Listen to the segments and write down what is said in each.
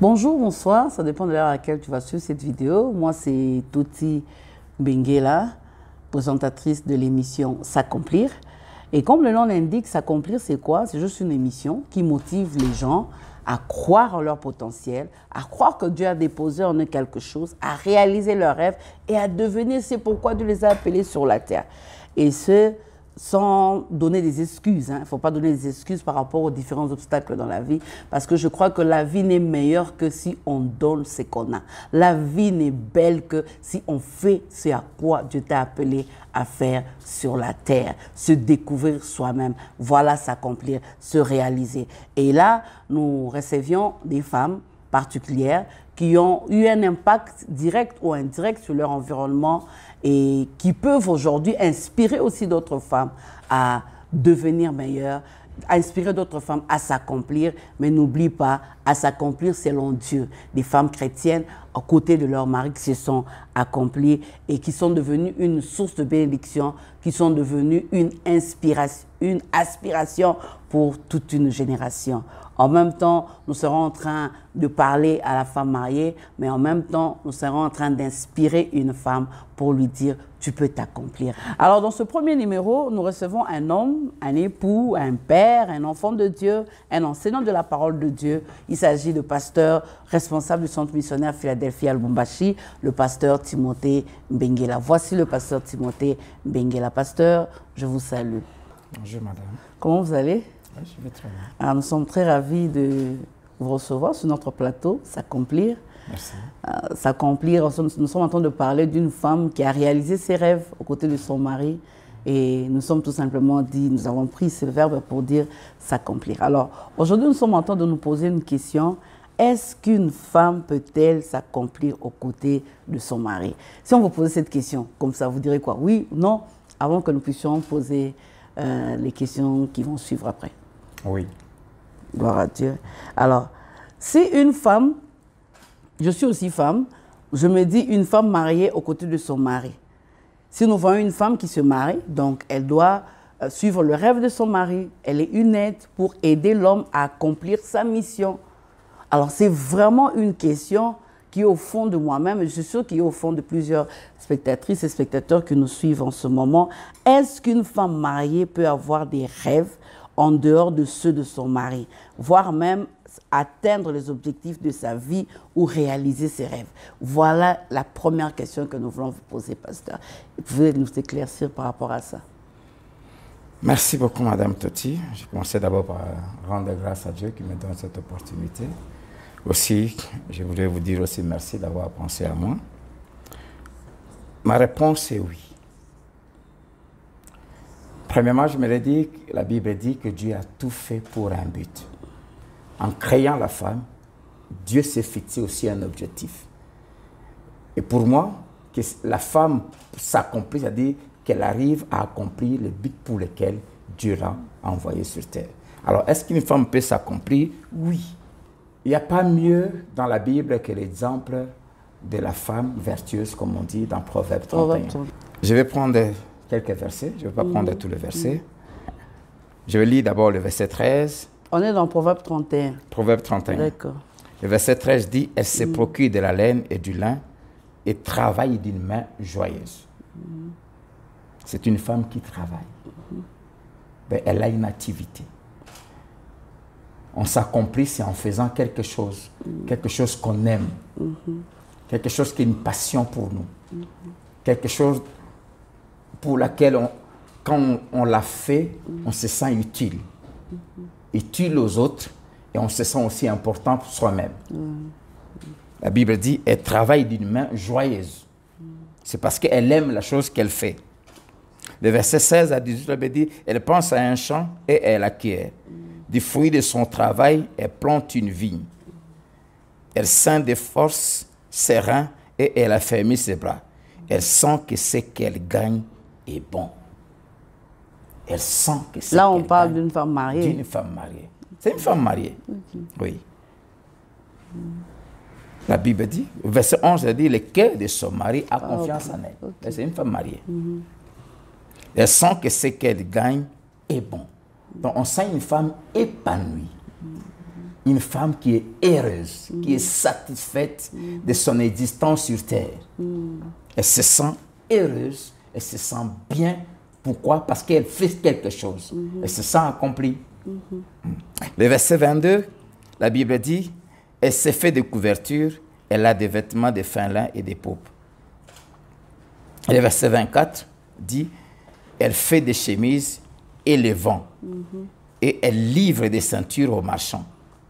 Bonjour, bonsoir, ça dépend de l'heure à laquelle tu vas suivre cette vidéo. Moi, c'est Toti Benguela, présentatrice de l'émission S'accomplir. Et comme le nom l'indique, S'accomplir, c'est quoi? C'est juste une émission qui motive les gens à croire en leur potentiel, à croire que Dieu a déposé en eux quelque chose, à réaliser leurs rêves et à devenir c'est pourquoi Dieu les a appelés sur la terre. Et ce, sans donner des excuses. Il ne faut pas donner des excuses par rapport aux différents obstacles dans la vie, parce que je crois que la vie n'est meilleure que si on donne ce qu'on a. La vie n'est belle que si on fait ce à quoi Dieu t'a appelé à faire sur la terre, se découvrir soi-même, voilà s'accomplir, se réaliser. Et là, nous recevions des femmes particulières qui ont eu un impact direct ou indirect sur leur environnement et qui peuvent aujourd'hui inspirer aussi d'autres femmes à devenir meilleures, à inspirer d'autres femmes à s'accomplir, mais n'oublie pas, à s'accomplir selon Dieu. Des femmes chrétiennes à côté de leur mari qui se sont accomplies et qui sont devenues une source de bénédiction, qui sont devenues une inspiration, une aspiration pour toute une génération. En même temps, nous serons en train de parler à la femme mariée, mais en même temps, nous serons en train d'inspirer une femme pour lui dire « tu peux t'accomplir ». Alors, dans ce premier numéro, nous recevons un homme, un époux, un père, un enfant de Dieu, un enseignant de la parole de Dieu. Il s'agit de pasteur responsable du centre missionnaire Philadelphie à Lubumbashi, le pasteur Timothée Benguela. Voici le pasteur Timothée Benguela. Pasteur, je vous salue. Bonjour madame. Comment vous allez? Oui, je vais très bien. Alors, nous sommes très ravis de vous recevoir sur notre plateau, S'accomplir. Merci. S'accomplir, nous sommes en train de parler d'une femme qui a réalisé ses rêves aux côtés de son mari. Et nous sommes tout simplement dit, nous avons pris ce verbe pour dire s'accomplir. Alors, aujourd'hui, nous sommes en train de nous poser une question. Est-ce qu'une femme peut-elle s'accomplir aux côtés de son mari? Si on vous posait cette question, comme ça, vous direz quoi? Oui ou non? Avant que nous puissions poser les questions qui vont suivre après. Oui. Gloire à Dieu. Alors, si une femme, je suis aussi femme, je me dis une femme mariée aux côtés de son mari. Si nous voyons une femme qui se marie, donc elle doit suivre le rêve de son mari, elle est une aide pour aider l'homme à accomplir sa mission. Alors, c'est vraiment une question qui est au fond de moi-même, et je suis sûre qu'il est au fond de plusieurs spectatrices et spectateurs qui nous suivent en ce moment. Est-ce qu'une femme mariée peut avoir des rêves en dehors de ceux de son mari, voire même atteindre les objectifs de sa vie ou réaliser ses rêves? Voilà la première question que nous voulons vous poser, pasteur. Vous pouvez nous éclaircir par rapport à ça? Merci beaucoup madame Toti. Je commençais d'abord par rendre grâce à Dieu qui me donne cette opportunité. Aussi, je voulais vous dire aussi merci d'avoir pensé à moi. Ma réponse est oui. Premièrement, je me l'ai dit, la Bible dit que Dieu a tout fait pour un but. En créant la femme, Dieu s'est fixé aussi un objectif. Et pour moi, que la femme s'accomplit, c'est-à-dire qu'elle arrive à accomplir le but pour lequel Dieu l'a envoyée sur terre. Alors, est-ce qu'une femme peut s'accomplir? Oui. Il n'y a pas mieux dans la Bible que l'exemple de la femme vertueuse, comme on dit dans Proverbe 31. Je vais prendre quelques versets, je ne vais pas prendre tous les versets. Je vais lire d'abord le verset 13. On est dans Proverbe 31. Proverbe 31. D'accord. Le verset 13 dit « Elle se procure de la laine et du lin et travaille d'une main joyeuse. » C'est une femme qui travaille. Ben, elle a une activité. On s'accomplit, c'est en faisant quelque chose qu'on aime, quelque chose qui est une passion pour nous, quelque chose pour laquelle, quand on l'a fait, on se sent utile, utile aux autres, et on se sent aussi important pour soi-même. La Bible dit, elle travaille d'une main joyeuse. C'est parce qu'elle aime la chose qu'elle fait. Le verset 16 à 18, la Bible dit, elle pense à un champ et elle acquiert. Du fruit de son travail, elle plante une vigne. Elle sent des forces ses reins et elle affermit ses bras. Elle sent que ce qu'elle gagne est bon. Elle sent que ce Là, on parle d'une femme mariée. D'une femme mariée. C'est une femme mariée. Oui. La Bible dit, verset 11, elle dit, le cœur de son mari a confiance en elle. C'est une femme mariée. Elle sent que ce qu'elle gagne est bon. Donc, on sent une femme épanouie. une femme qui est heureuse, qui est satisfaite de son existence sur terre. Elle se sent heureuse, elle se sent bien. Pourquoi? Parce qu'elle fait quelque chose. Elle se sent accomplie. Le verset 22, la Bible dit, elle s'est fait des couvertures, elle a des vêtements de fin lin et des poupes. Le verset 24 dit, elle fait des chemises et les vend. Et elle livre des ceintures aux marchands.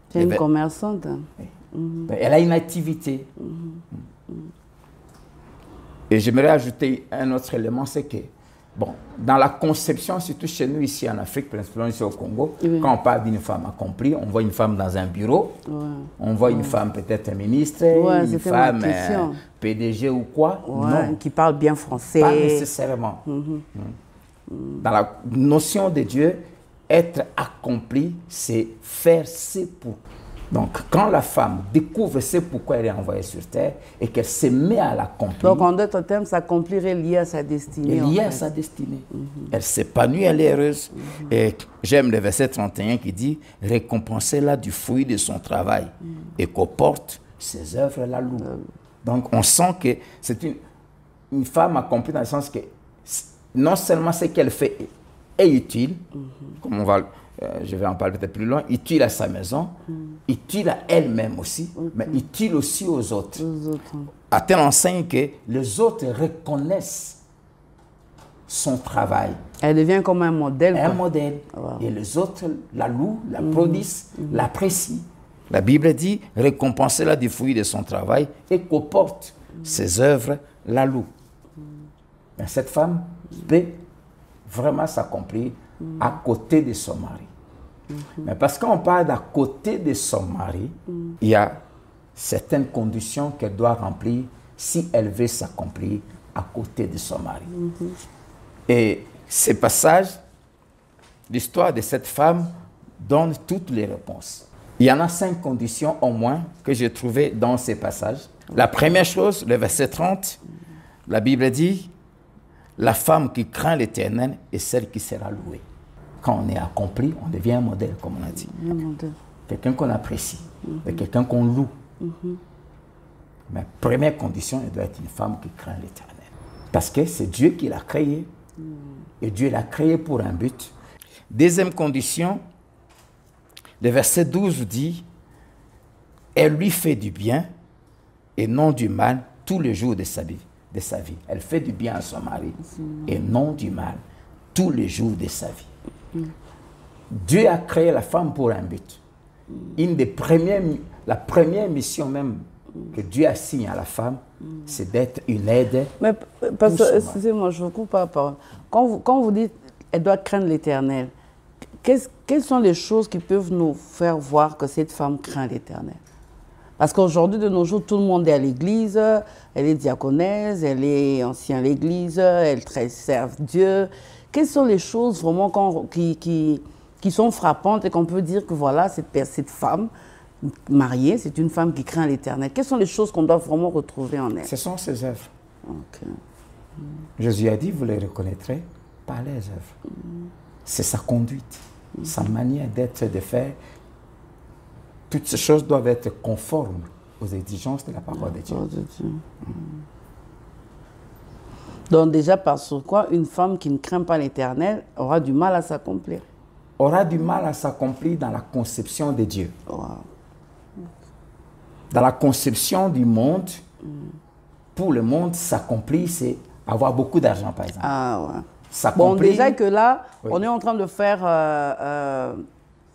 C'est une commerçante. Hein? Elle a une activité. Et j'aimerais ajouter un autre élément, c'est que, bon, dans la conception, surtout chez nous ici en Afrique, principalement ici au Congo, quand on parle d'une femme accomplie, on voit une femme dans un bureau, on voit une femme peut-être un ministre, une femme PDG ou quoi. Non. Qui parle bien français. Pas nécessairement. Dans la notion de Dieu, être accompli, c'est faire ce pour. Donc, quand la femme découvre ce pourquoi elle est envoyée sur terre et qu'elle se met à l'accomplir. Donc, en d'autres termes, s'accomplir est lié à sa destinée. Lié à sa destinée. Elle s'épanouit, elle est heureuse. Et j'aime le verset 31 qui dit récompensez-la du fruit de son travail et qu'au porte ses œuvres la louent. Donc, on sent que c'est une femme accomplie dans le sens que non seulement ce qu'elle fait est utile, comme on va. Je vais en parler peut-être plus loin, utile à sa maison, utile à elle-même aussi, mais utile aussi aux autres. À tel enseigne que les autres reconnaissent son travail. Elle devient comme un modèle. Un modèle. Et les autres la louent, la applaudissent, l'apprécient. La Bible dit, récompensez-la du fruit de son travail et qu'au porte ses œuvres la louent. Mais cette femme peut vraiment s'accomplir à côté de son mari. Mais parce qu'on parle d'à côté de son mari, il y a certaines conditions qu'elle doit remplir si elle veut s'accomplir à côté de son mari. Et ces passages, l'histoire de cette femme donne toutes les réponses. Il y en a 5 conditions au moins que j'ai trouvées dans ces passages. La première chose, le verset 30, la Bible dit « La femme qui craint l'Éternel est celle qui sera louée ». Quand on est accompli, on devient un modèle, comme on a dit. Quelqu'un qu'on apprécie, quelqu'un qu'on loue. Mais première condition, elle doit être une femme qui craint l'Éternel. Parce que c'est Dieu qui l'a créée. Et Dieu l'a créée pour un but. Deuxième condition, le verset 12 dit « Elle lui fait du bien et non du mal tous les jours de sa vie. Elle fait du bien à son mari et non du mal tous les jours de sa vie. Dieu a créé la femme pour un but. La première mission même que Dieu assigne à la femme, c'est d'être une aide. Mais, excusez-moi, je vous coupe pas la parole. Quand vous dites elle doit craindre l'Éternel, quelles sont les choses qui peuvent nous faire voir que cette femme craint l'Éternel? Parce qu'aujourd'hui, de nos jours, tout le monde est à l'église, elle est diaconesse, elle est ancienne à l'église, elle serve Dieu. Quelles sont les choses vraiment qui sont frappantes et qu'on peut dire que voilà, cette femme mariée, c'est une femme qui craint l'Éternel? Quelles sont les choses qu'on doit vraiment retrouver en elle? Ce sont ses œuvres. Jésus a dit, vous les reconnaîtrez par les œuvres. C'est sa conduite, sa manière d'être, de faire. Toutes ces choses doivent être conformes aux exigences de la parole de Dieu. Donc déjà, parce quoi une femme qui ne craint pas l'Éternel aura du mal à s'accomplir? Aura du mal à s'accomplir dans la conception de Dieu. Dans la conception du monde, pour le monde, s'accomplir, c'est avoir beaucoup d'argent, par exemple. Bon, déjà que là, on est en train de faire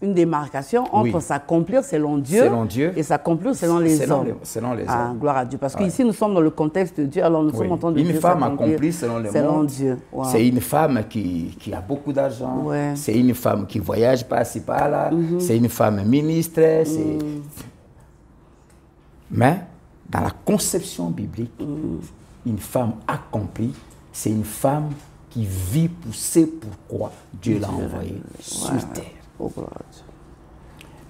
une démarcation entre s'accomplir selon Dieu et s'accomplir selon les hommes. Selon les hommes. Gloire à Dieu. Parce qu'ici, nous sommes dans le contexte de Dieu, alors nous sommes en train de Une femme accomplie selon le monde, Dieu. C'est une femme qui a beaucoup d'argent, c'est une femme qui voyage par-ci, par-là, c'est une femme ministre. Mais dans la conception biblique, une femme accomplie, c'est une femme qui vit pour ce pourquoi Dieu l'a envoyée sur terre.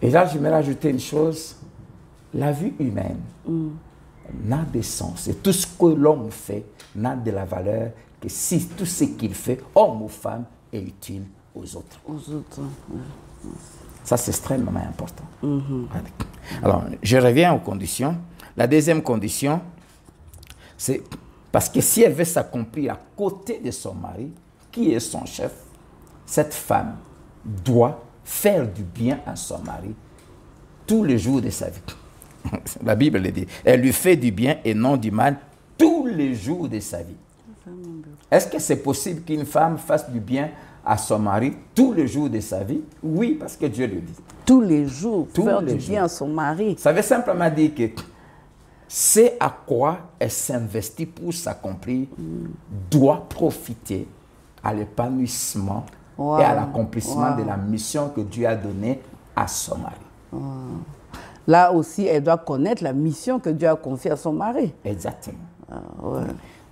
Et là, je vais rajouter une chose. La vie humaine n'a de sens. Et tout ce que l'homme fait n'a de la valeur que si tout ce qu'il fait, homme ou femme, est utile aux autres. Ça, c'est extrêmement important. Alors, je reviens aux conditions. La deuxième condition, c'est parce que si elle veut s'accomplir à côté de son mari, qui est son chef, cette femme doit faire du bien à son mari tous les jours de sa vie. La Bible le dit. Elle lui fait du bien et non du mal tous les jours de sa vie. Est-ce que c'est possible qu'une femme fasse du bien à son mari tous les jours de sa vie? Oui, parce que Dieu le dit. Tous les jours, Tous faire les du bien à son mari. Ça veut simplement dire que c'est à quoi elle s'investit pour s'accomplir doit profiter à l'épanouissement et à l'accomplissement de la mission que Dieu a donnée à son mari. Là aussi, elle doit connaître la mission que Dieu a confiée à son mari. Exactement.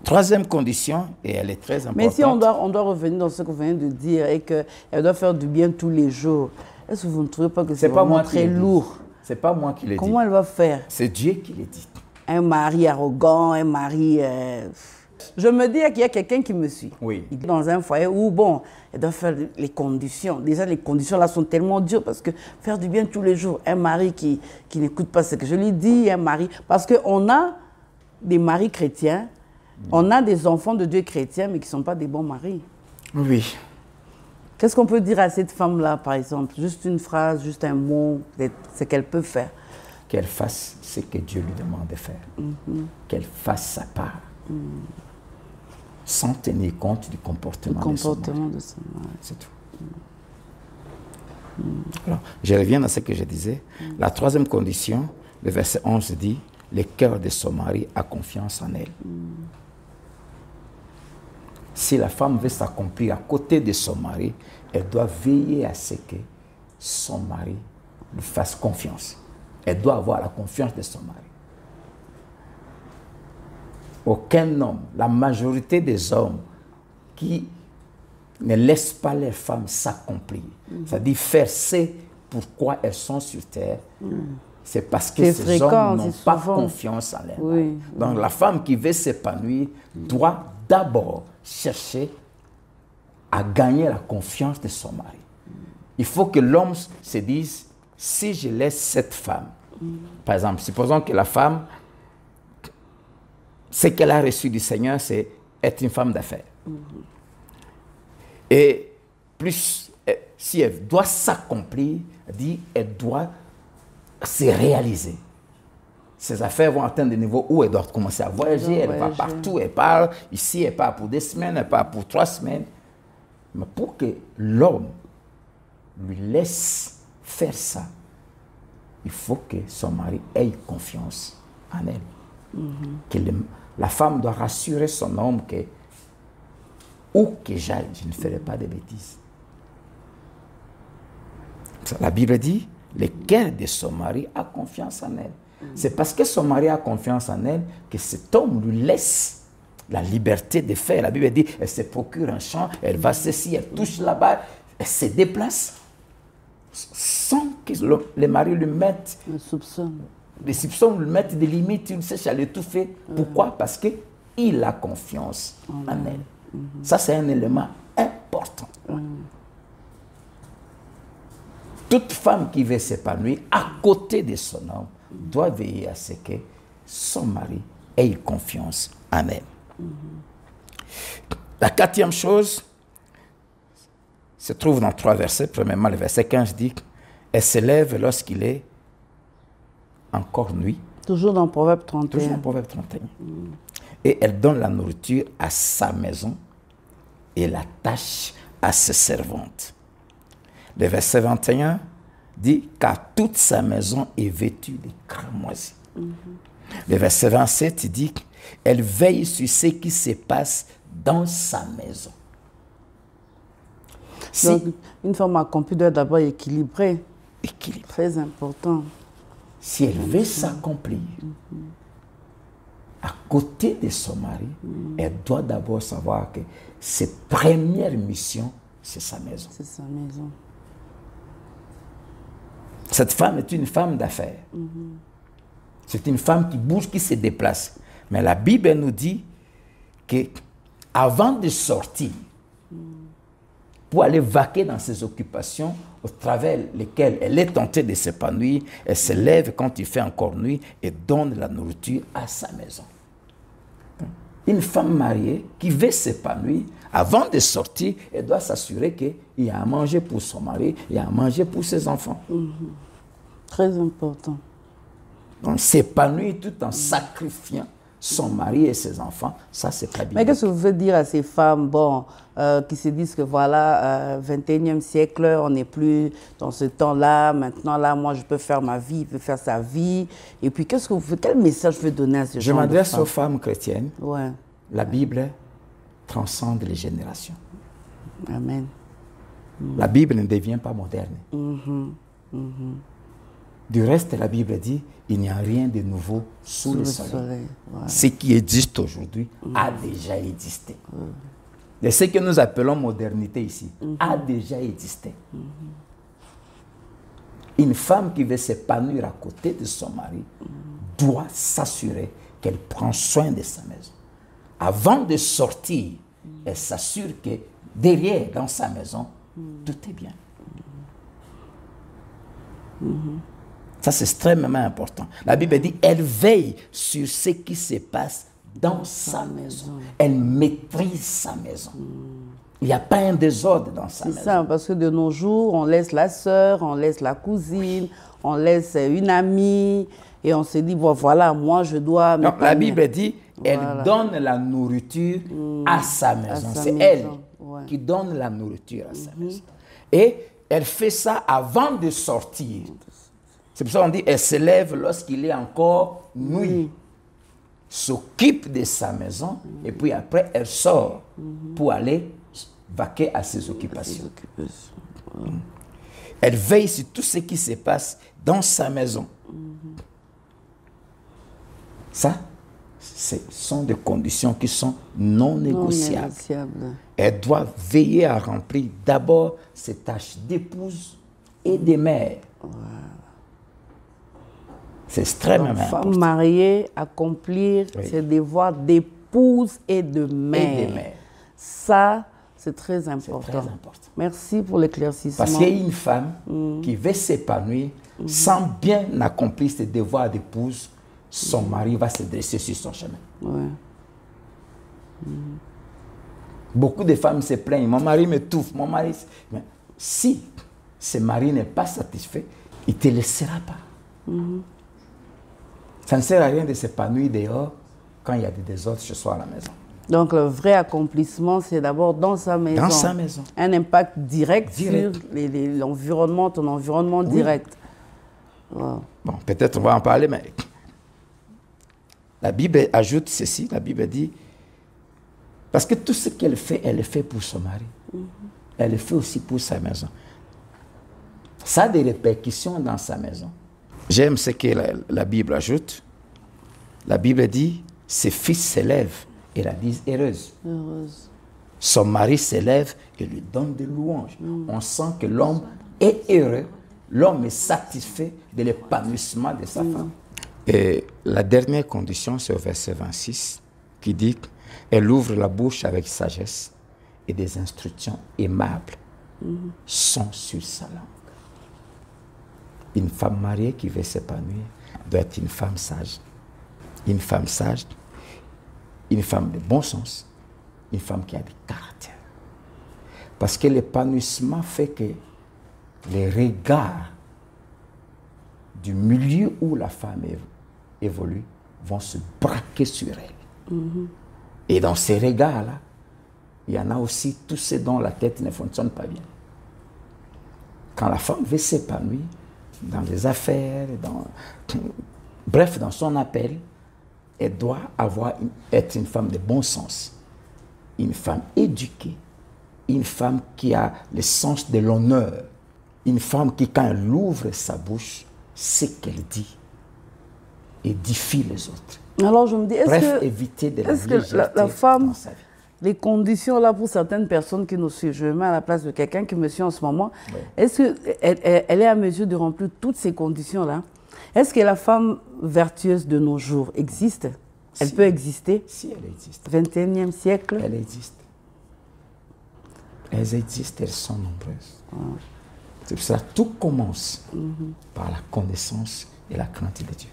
Troisième condition, et elle est très importante. Mais si on doit revenir dans ce que vous venez de dire et qu'elle doit faire du bien tous les jours, est-ce que vous ne trouvez pas que c'est vraiment très lourd? C'est pas moi qui l'ai dit. Comment elle va faire? C'est Dieu qui l'a dit. Un mari arrogant, un mari... Je me dis qu'il y a quelqu'un qui me suit. Oui. Dans un foyer où, bon, elle doit faire les conditions. Déjà, les conditions là sont tellement dures parce que faire du bien tous les jours, un mari qui n'écoute pas ce que je lui dis, un mari... Parce qu'on a des maris chrétiens, on a des enfants de Dieu chrétiens, mais qui ne sont pas des bons maris. Oui. Qu'est-ce qu'on peut dire à cette femme-là, par exemple? Juste une phrase, juste un mot, ce qu'elle peut faire. Qu'elle fasse ce que Dieu lui demande de faire. Qu'elle fasse sa part. Sans tenir compte du comportement, de son mari. C'est tout. Alors, je reviens à ce que je disais. La troisième condition, le verset 11 dit, le cœur de son mari a confiance en elle. Si la femme veut s'accomplir à côté de son mari, elle doit veiller à ce que son mari lui fasse confiance. Elle doit avoir la confiance de son mari. Aucun homme, la majorité des hommes qui ne laissent pas leurs femmes s'accomplir, c'est-à-dire faire ce pourquoi elles sont sur terre, c'est parce que ces hommes n'ont pas confiance en elles. Oui. Donc la femme qui veut s'épanouir doit d'abord chercher à gagner la confiance de son mari. Il faut que l'homme se dise, si je laisse cette femme, par exemple, supposons que la femme, ce qu'elle a reçu du Seigneur, c'est être une femme d'affaires. Et plus, si elle doit s'accomplir, elle doit se réaliser. Ses affaires vont atteindre des niveaux où elle doit commencer à voyager, elle va partout, elle part ici, elle part pour 2 semaines, elle part pour 3 semaines. Mais pour que l'homme lui laisse faire ça, il faut que son mari ait confiance en elle. Que la femme doit rassurer son homme que où que j'aille, je ne ferai pas de bêtises. La Bible dit, le cœur de son mari a confiance en elle. C'est parce que son mari a confiance en elle que cet homme lui laisse la liberté de faire. La Bible dit, elle se procure un champ, elle va ceci, elle touche là-bas, elle se déplace sans que le mari lui mette des soupçons, lui mette des limites, il cherche à l'étouffer. Pourquoi? Parce qu'il a confiance en elle. Ça, c'est un élément important. Toute femme qui veut s'épanouir à côté de son homme doit veiller à ce que son mari ait confiance en elle. La 4e chose se trouve dans 3 versets. Premièrement, le verset 15 dit elle se lève lorsqu'il est encore nuit. Toujours dans Proverbe 31. Toujours dans Proverbe 31. Et elle donne la nourriture à sa maison et la tâche à ses servantes. Le verset 21 dit car toute sa maison est vêtue de cramoisis. Le verset 27 il dit elle veille sur ce qui se passe dans sa maison. Donc, une femme accomplie doit d'abord équilibrer. Très important. Si elle veut s'accomplir à côté de son mari, elle doit d'abord savoir que ses premières missions, c'est sa maison. C'est sa maison. Cette femme est une femme d'affaires. C'est une femme qui bouge, qui se déplace. Mais la Bible nous dit qu'avant de sortir, pour aller vaquer dans ses occupations, au travers lesquels elle est tentée de s'épanouir, elle se lève quand il fait encore nuit et donne la nourriture à sa maison. Une femme mariée qui veut s'épanouir, avant de sortir, elle doit s'assurer qu'il y a à manger pour son mari, il y a à manger pour ses enfants. Très important. Donc s'épanouir tout en sacrifiant son mari et ses enfants, ça c'est pas bien. Mais qu'est-ce que vous voulez dire à ces femmes qui se disent que voilà, 21e siècle, on n'est plus dans ce temps-là, maintenant là, moi je peux faire ma vie, il peut faire sa vie. Et puis quel message je veux donner à ces gens? Je m'adresse aux femmes chrétiennes. Ouais. La Bible transcende les générations. Amen. La Bible ne devient pas moderne. Du reste, la Bible dit il n'y a rien de nouveau sous le soleil. Ouais. Ce qui existe aujourd'hui a déjà existé. Et ce que nous appelons modernité ici a déjà existé. Une femme qui veut s'épanouir à côté de son mari doit s'assurer qu'elle prend soin de sa maison. Avant de sortir, elle s'assure que derrière, dans sa maison, tout est bien. Ça, c'est extrêmement important. La Bible dit, elle veille sur ce qui se passe dans sa maison. Elle maîtrise sa maison. Il n'y a pas un désordre dans sa maison. C'est ça, parce que de nos jours, on laisse la sœur, on laisse la cousine, on laisse une amie, et on se dit, bon, voilà, moi, je dois... Donc, la Bible dit, elle donne la nourriture à sa maison. C'est elle qui donne la nourriture à sa maison. Et elle fait ça avant de sortir. C'est pour ça qu'on dit, elle se lève lorsqu'il est encore nuit, s'occupe de sa maison, et puis après, elle sort pour aller vaquer à ses occupations. Elle veille sur tout ce qui se passe dans sa maison. Ça, ce sont des conditions qui sont non négociables. Elle doit veiller à remplir d'abord ses tâches d'épouse et de mère. C'est extrêmement important. Femme mariée, accomplir ses devoirs d'épouse et de mère. Ça, c'est très important. C'est très important. Merci pour l'éclaircissement. Parce qu'il y a une femme qui veut s'épanouir sans bien accomplir ses devoirs d'épouse, son mari va se dresser sur son chemin. Beaucoup de femmes se plaignent. Mon mari m'étouffe, mon mari... Mais si ce mari n'est pas satisfait, il ne te laissera pas. Ça ne sert à rien de s'épanouir dehors quand il y a des désordres chez soi à la maison. Donc, le vrai accomplissement, c'est d'abord dans sa maison. Dans sa maison. Un impact direct sur l'environnement, ton environnement direct. Bon, peut-être on va en parler, mais la Bible ajoute ceci. La Bible dit, parce que tout ce qu'elle fait, elle le fait pour son mari. Elle le fait aussi pour sa maison. Ça a des répercussions dans sa maison. J'aime ce que la Bible ajoute. La Bible dit, ses fils s'élèvent et la disent heureuse. Son mari s'élève et lui donne des louanges. On sent que l'homme est heureux, l'homme est satisfait de l'épanouissement de sa femme. Et la dernière condition, c'est au verset 26, qui dit qu'elle ouvre la bouche avec sagesse et des instructions aimables sont sur sa langue. Une femme mariée qui veut s'épanouir doit être une femme sage. Une femme sage, une femme de bon sens, une femme qui a du caractère. Parce que l'épanouissement fait que les regards du milieu où la femme évolue vont se braquer sur elle. Et dans ces regards-là, il y en a aussi tous ceux dont la tête ne fonctionne pas bien. Quand la femme veut s'épanouir, dans les affaires, bref, dans son appel, elle doit être une femme de bon sens, une femme éduquée, une femme qui a le sens de l'honneur, une femme qui, quand elle ouvre sa bouche, ce qu'elle dit édifie les autres. Alors je me dis, éviter de la femme, les conditions là pour certaines personnes qui nous suivent, je me mets à la place de quelqu'un qui me suit en ce moment, est-ce qu'elle est à mesure de remplir toutes ces conditions-là? Est-ce que la femme vertueuse de nos jours existe? Elle peut exister? Si, elle existe. 21e siècle? Elle existe. Elles existent, elles sont nombreuses. C'est pour ça que tout commence par la connaissance et la crainte de Dieu.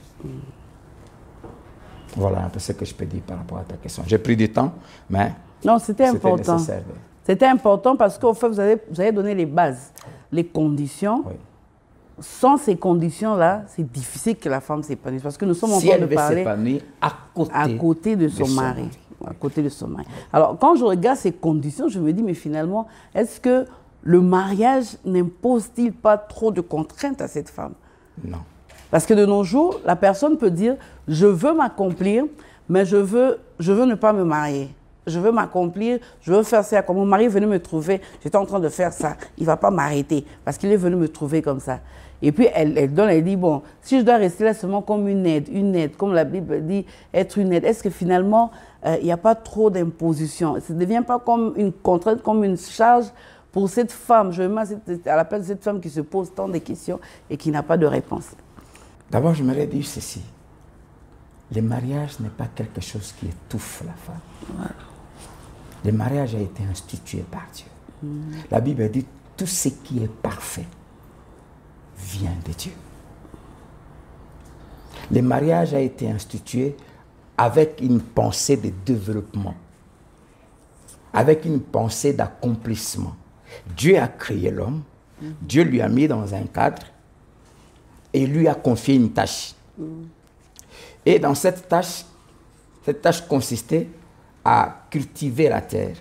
Voilà un peu ce que je peux dire par rapport à ta question. J'ai pris du temps, mais non, c'était important. Nécessaire. C'était important parce qu'au fait, vous avez donné les bases, les conditions. Oui. Sans ces conditions-là, c'est difficile que la femme s'épanouisse. Parce que nous sommes en train de parler à côté de son mari. À côté de son mari. Alors, quand je regarde ces conditions, je me dis, mais finalement, est-ce que le mariage n'impose-t-il pas trop de contraintes à cette femme? Non. Parce que de nos jours, la personne peut dire, je veux m'accomplir, mais je veux ne pas me marier. Je veux m'accomplir, je veux faire ça. Comme mon mari est venu me trouver, j'étais en train de faire ça. Il ne va pas m'arrêter parce qu'il est venu me trouver comme ça. Et puis elle dit, bon, si je dois rester là seulement comme une aide, comme la Bible dit, être une aide, est-ce que finalement, il n'y a pas trop d'imposition? Ça ne devient pas comme une contrainte, comme une charge pour cette femme? Je me mets à la place de cette femme qui se pose tant de questions et qui n'a pas de réponse. D'abord, je me dire ceci. Le mariage n'est pas quelque chose qui étouffe la femme. Voilà. Le mariage a été institué par Dieu. La Bible dit, tout ce qui est parfait vient de Dieu. Le mariage a été institué avec une pensée de développement, avec une pensée d'accomplissement. Dieu a créé l'homme, Dieu lui a mis dans un cadre et lui a confié une tâche. Et dans cette tâche consistait à cultiver la terre.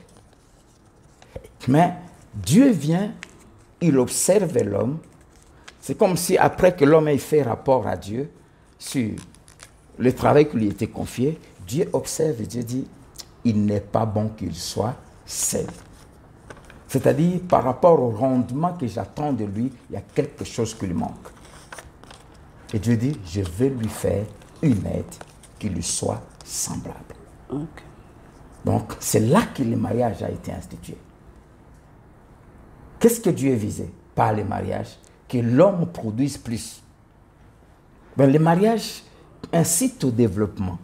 Mais Dieu vient, il observe l'homme. C'est comme si après que l'homme ait fait rapport à Dieu sur le travail qui lui était confié, Dieu observe et Dieu dit, il n'est pas bon qu'il soit seul. C'est-à-dire, par rapport au rendement que j'attends de lui, il y a quelque chose qui lui manque. Et Dieu dit, je vais lui faire une aide qui lui soit semblable. Okay. Donc, c'est là que le mariage a été institué. Qu'est-ce que Dieu visait par le mariage? Que l'homme produise plus. Ben, le mariage incite au développement.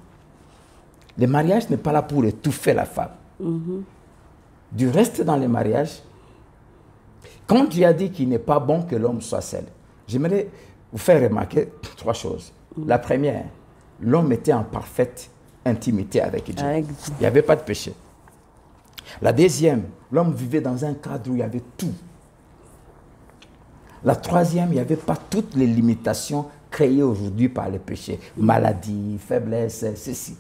Le mariage n'est pas là pour étouffer la femme. Du reste, dans le mariage, quand Dieu a dit qu'il n'est pas bon que l'homme soit seul, j'aimerais vous faire remarquer 3 choses. La première, l'homme était en parfaite intimité avec Dieu. Il n'y avait pas de péché. La deuxième, l'homme vivait dans un cadre où il y avait tout. La troisième, il n'y avait pas toutes les limitations créées aujourd'hui par le péché. Maladie, faiblesse, ceci.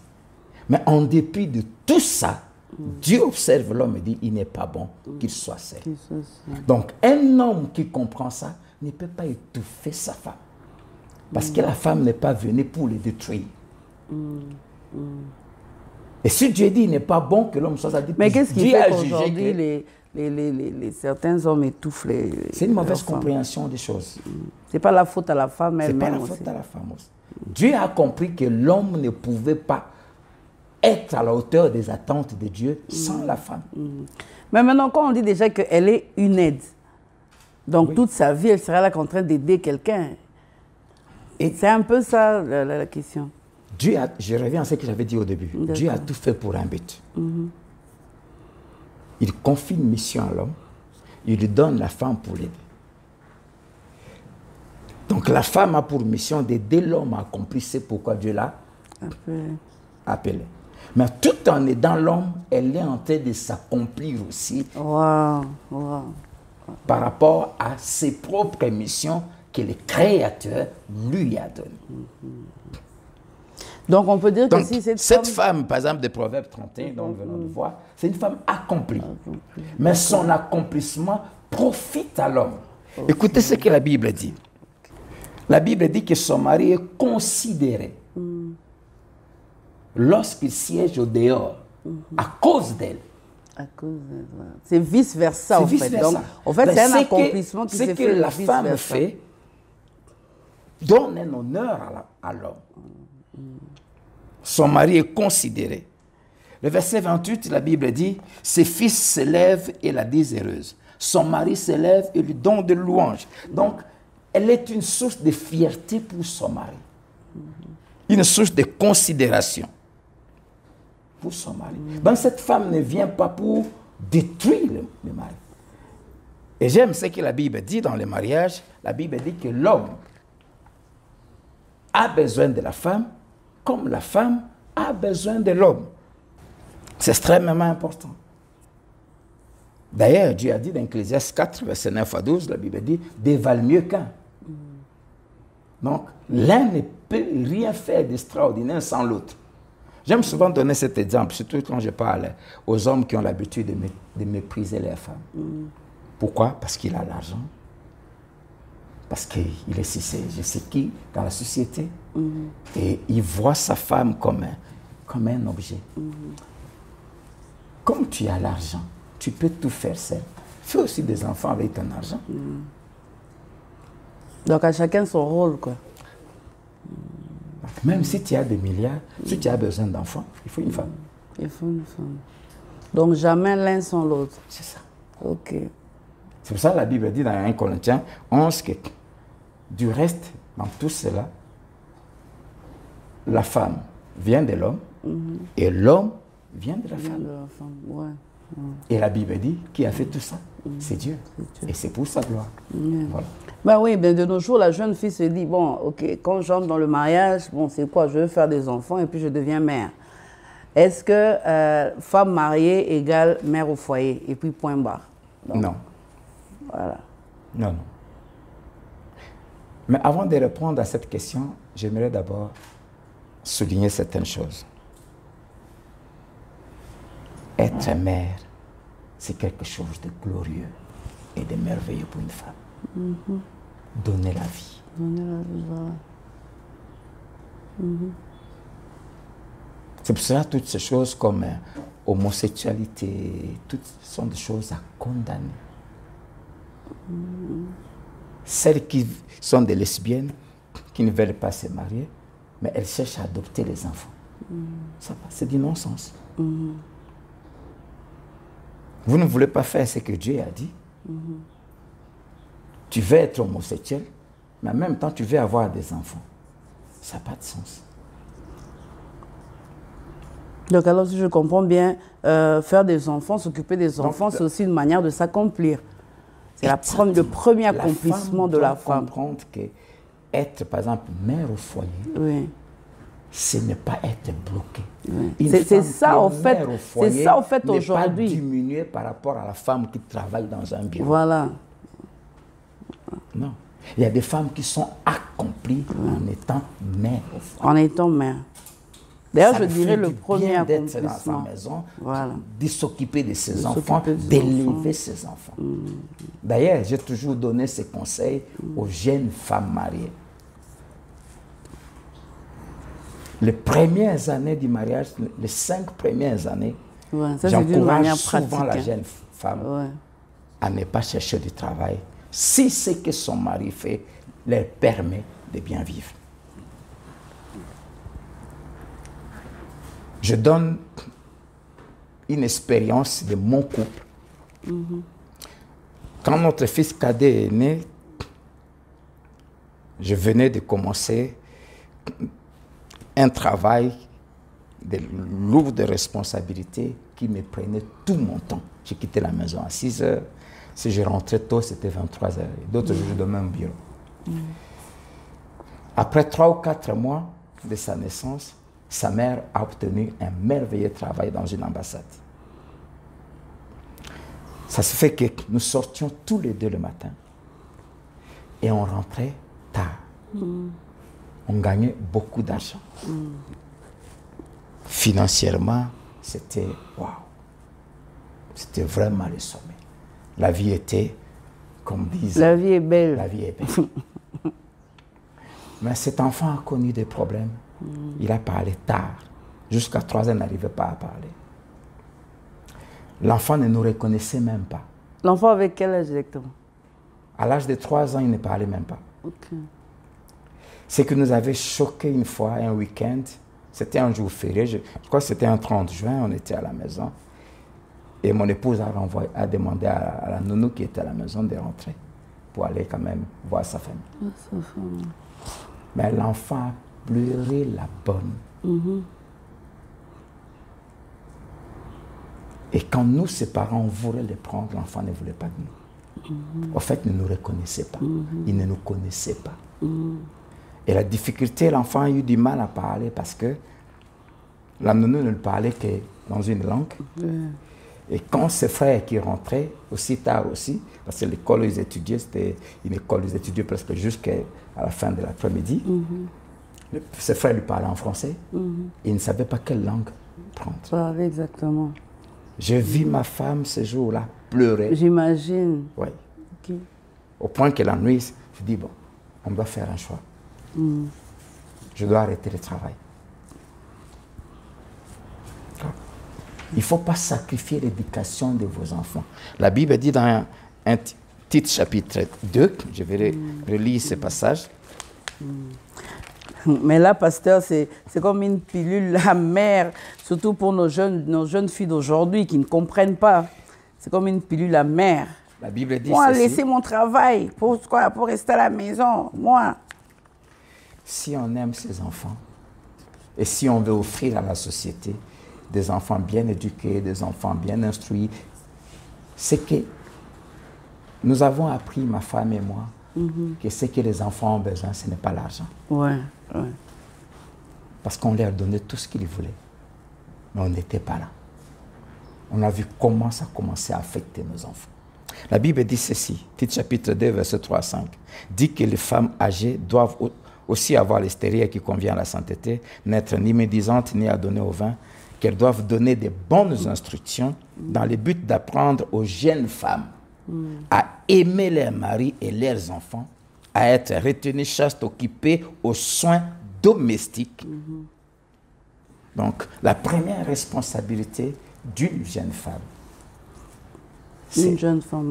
Mais en dépit de tout ça, Dieu observe l'homme et dit, il n'est pas bon qu'il soit seul. Donc, un homme qui comprend ça ne peut pas étouffer sa femme. Parce que la femme n'est pas venue pour le détruire. Et si Dieu dit, il n'est pas bon que l'homme soit seul, mais qu'est-ce qui fait qu'aujourd'hui, certains hommes étouffent les... C'est une mauvaise compréhension des choses. Ce n'est pas la faute à la femme elle-même. Ce n'est pas la faute à la femme aussi. Dieu a compris que l'homme ne pouvait pas être à la hauteur des attentes de Dieu sans la femme. Mais maintenant, quand on dit déjà qu'elle est une aide, donc toute sa vie, elle sera là en train d'aider quelqu'un. Et c'est un peu ça la question. Je reviens à ce que j'avais dit au début. Dieu a tout fait pour un but. Il confie une mission à l'homme, il lui donne la femme pour l'aider. Donc la femme a pour mission d'aider l'homme à accomplir ce pourquoi Dieu l'a appelé. Mais tout en aidant l'homme, elle est en train de s'accomplir aussi par rapport à ses propres missions que le Créateur lui a données. Donc on peut dire que si cette femme, par exemple, de Proverbe 31, dont nous venons de voir, c'est une femme accomplie. Mais son accomplissement profite à l'homme. Écoutez ce que la Bible dit. La Bible dit que son mari est considéré lorsqu'il siège au dehors à cause d'elle. C'est vice-versa, en fait. Donc, en fait, c'est un accomplissement qui se fait. Ce que la femme fait donne un honneur à l'homme. Son mari est considéré. Le verset 28, la Bible dit, ses fils se lèvent et la disent heureuse. Son mari se lève et lui donne de louanges. Donc, elle est une source de fierté pour son mari. Une source de considération pour son mari. Donc, cette femme ne vient pas pour détruire le mari. Et j'aime ce que la Bible dit dans le mariage. La Bible dit que l'homme a besoin de la femme comme la femme a besoin de l'homme. C'est extrêmement important. D'ailleurs, Dieu a dit dans Ecclésiaste 4, verset 9 à 12, la Bible dit « Deux valent mieux qu'un ». Donc, l'un ne peut rien faire d'extraordinaire sans l'autre. J'aime souvent donner cet exemple, surtout quand je parle aux hommes qui ont l'habitude de mépriser leurs femmes. Pourquoi? Parce qu'il a l'argent. Parce qu'il est je sais qui dans la société. Et il voit sa femme comme un objet. Comme tu as l'argent, tu peux tout faire seul. Fais aussi des enfants avec ton argent. Donc à chacun son rôle, quoi. Même si tu as des milliards, si tu as besoin d'enfants, il faut une femme. Il faut une femme. Donc jamais l'un sans l'autre. C'est ça. Ok. C'est pour ça que la Bible dit dans 1 Corinthiens 11 que du reste, dans tout cela, la femme vient de l'homme et l'homme vient de la femme. Ouais. Et la Bible dit qui a fait tout ça? C'est Dieu. Et c'est pour sa gloire. Voilà. Ben oui, ben de nos jours, la jeune fille se dit, bon, ok, quand j'entre dans le mariage, bon, c'est quoi? Je veux faire des enfants et puis je deviens mère. Est-ce que femme mariée égale mère au foyer? Et puis point barre. Donc, non. Voilà. Non, non. Mais avant de répondre à cette question, j'aimerais d'abord souligner certaines choses. Être mère, c'est quelque chose de glorieux et de merveilleux pour une femme. Donner la vie. Donner la vie, voilà. C'est pour cela que toutes ces choses comme homosexualité, toutes sont des choses à condamner. Celles qui sont des lesbiennes, qui ne veulent pas se marier, mais elles cherchent à adopter les enfants. Ça, c'est du non-sens. Vous ne voulez pas faire ce que Dieu a dit. Tu veux être homosexuel, mais en même temps, tu veux avoir des enfants. Ça n'a pas de sens. Donc alors, si je comprends bien, faire des enfants, s'occuper des enfants, c'est aussi une manière de s'accomplir. C'est le premier accomplissement de la femme. Comprendre que être, par exemple, mère au foyer, oui. Ce n'est pas être bloqué. Oui. C'est ça, en fait, aujourd'hui. Pas diminuer par rapport à la femme qui travaille dans un bureau. Voilà. Non. Il y a des femmes qui sont accomplies en étant mère au foyer. En étant mère. D'ailleurs, je dirais le premier accomplissement. D'être dans sa maison, de s'occuper de ses enfants, d'élever ses enfants. D'ailleurs, j'ai toujours donné ces conseils aux jeunes femmes mariées. Les premières années du mariage, les 5 premières années, j'encourage souvent la jeune femme à ne pas chercher du travail si ce que son mari fait leur permet de bien vivre. Je donne une expérience de mon couple. Quand notre fils cadet est né, je venais de commencer un travail de lourde responsabilité qui me prenait tout mon temps. J'ai quitté la maison à 6 heures. Si je rentrais tôt, c'était 23 heures. D'autres jours, je dormais au bureau. Après 3 ou 4 mois de sa naissance, sa mère a obtenu un merveilleux travail dans une ambassade. Ça se fait que nous sortions tous les deux le matin et on rentrait tard. On gagnait beaucoup d'argent. Financièrement, c'était waouh. C'était vraiment le sommet. La vie était, comme disent... La vie est belle. La vie est belle. Mais cet enfant a connu des problèmes. Il a parlé tard. Jusqu'à 3 ans, il n'arrivait pas à parler. L'enfant ne nous reconnaissait même pas. L'enfant avec quel âge exactement? À l'âge de 3 ans, il ne parlait même pas. Okay. Ce qui nous avait choqué une fois, un week-end, c'était un jour férié, je crois que c'était un 30 juin, on était à la maison. Et mon épouse a demandé à la nounou qui était à la maison de rentrer pour aller quand même voir sa famille. Mais l'enfant a pleuré la bonne. Et quand nous, ses parents, on voulait le prendre, l'enfant ne voulait pas de nous. Au fait, ne nous reconnaissaient pas. Ils ne nous connaissaient pas. Et la difficulté, l'enfant a eu du mal à parler parce que la nounou ne parlait que dans une langue. Et quand ses frères qui rentraient, aussi tard aussi, parce que l'école où ils étudiaient, c'était une école où ils étudiaient presque jusqu'à la fin de l'après-midi, ses frères lui parlaient en français, et ils ne savaient pas quelle langue prendre. Exactement. J'ai vu ma femme ce jour-là pleurer. J'imagine. Oui. Okay. Au point que la nuit, je dis, bon, on doit faire un choix. Je dois arrêter le travail. Il ne faut pas sacrifier l'éducation de vos enfants. La Bible dit dans un Tite chapitre 2, je vais relire ce passage. Mais là, pasteur, c'est comme une pilule amère, surtout pour nos jeunes filles d'aujourd'hui qui ne comprennent pas. C'est comme une pilule amère. La Bible dit moi, ceci. laisser mon travail, pour rester à la maison, moi. Si on aime ses enfants, et si on veut offrir à la société des enfants bien éduqués, des enfants bien instruits, c'est que nous avons appris, ma femme et moi, que ce que les enfants ont besoin, ce n'est pas l'argent. Ouais. Parce qu'on leur donnait tout ce qu'ils voulaient. Mais on n'était pas là. On a vu comment ça commençait à affecter nos enfants. La Bible dit ceci, Tite chapitre 2, verset 3 à 5, dit que les femmes âgées doivent aussi avoir l'extérieur qui convient à la sainteté, n'être ni médisantes ni adonnées au vin, qu'elles doivent donner des bonnes instructions dans le but d'apprendre aux jeunes femmes à aimer leurs maris et leurs enfants, à être retenues chastes, occupées aux soins domestiques. Donc, la première responsabilité d'une jeune femme, c'est une jeune femme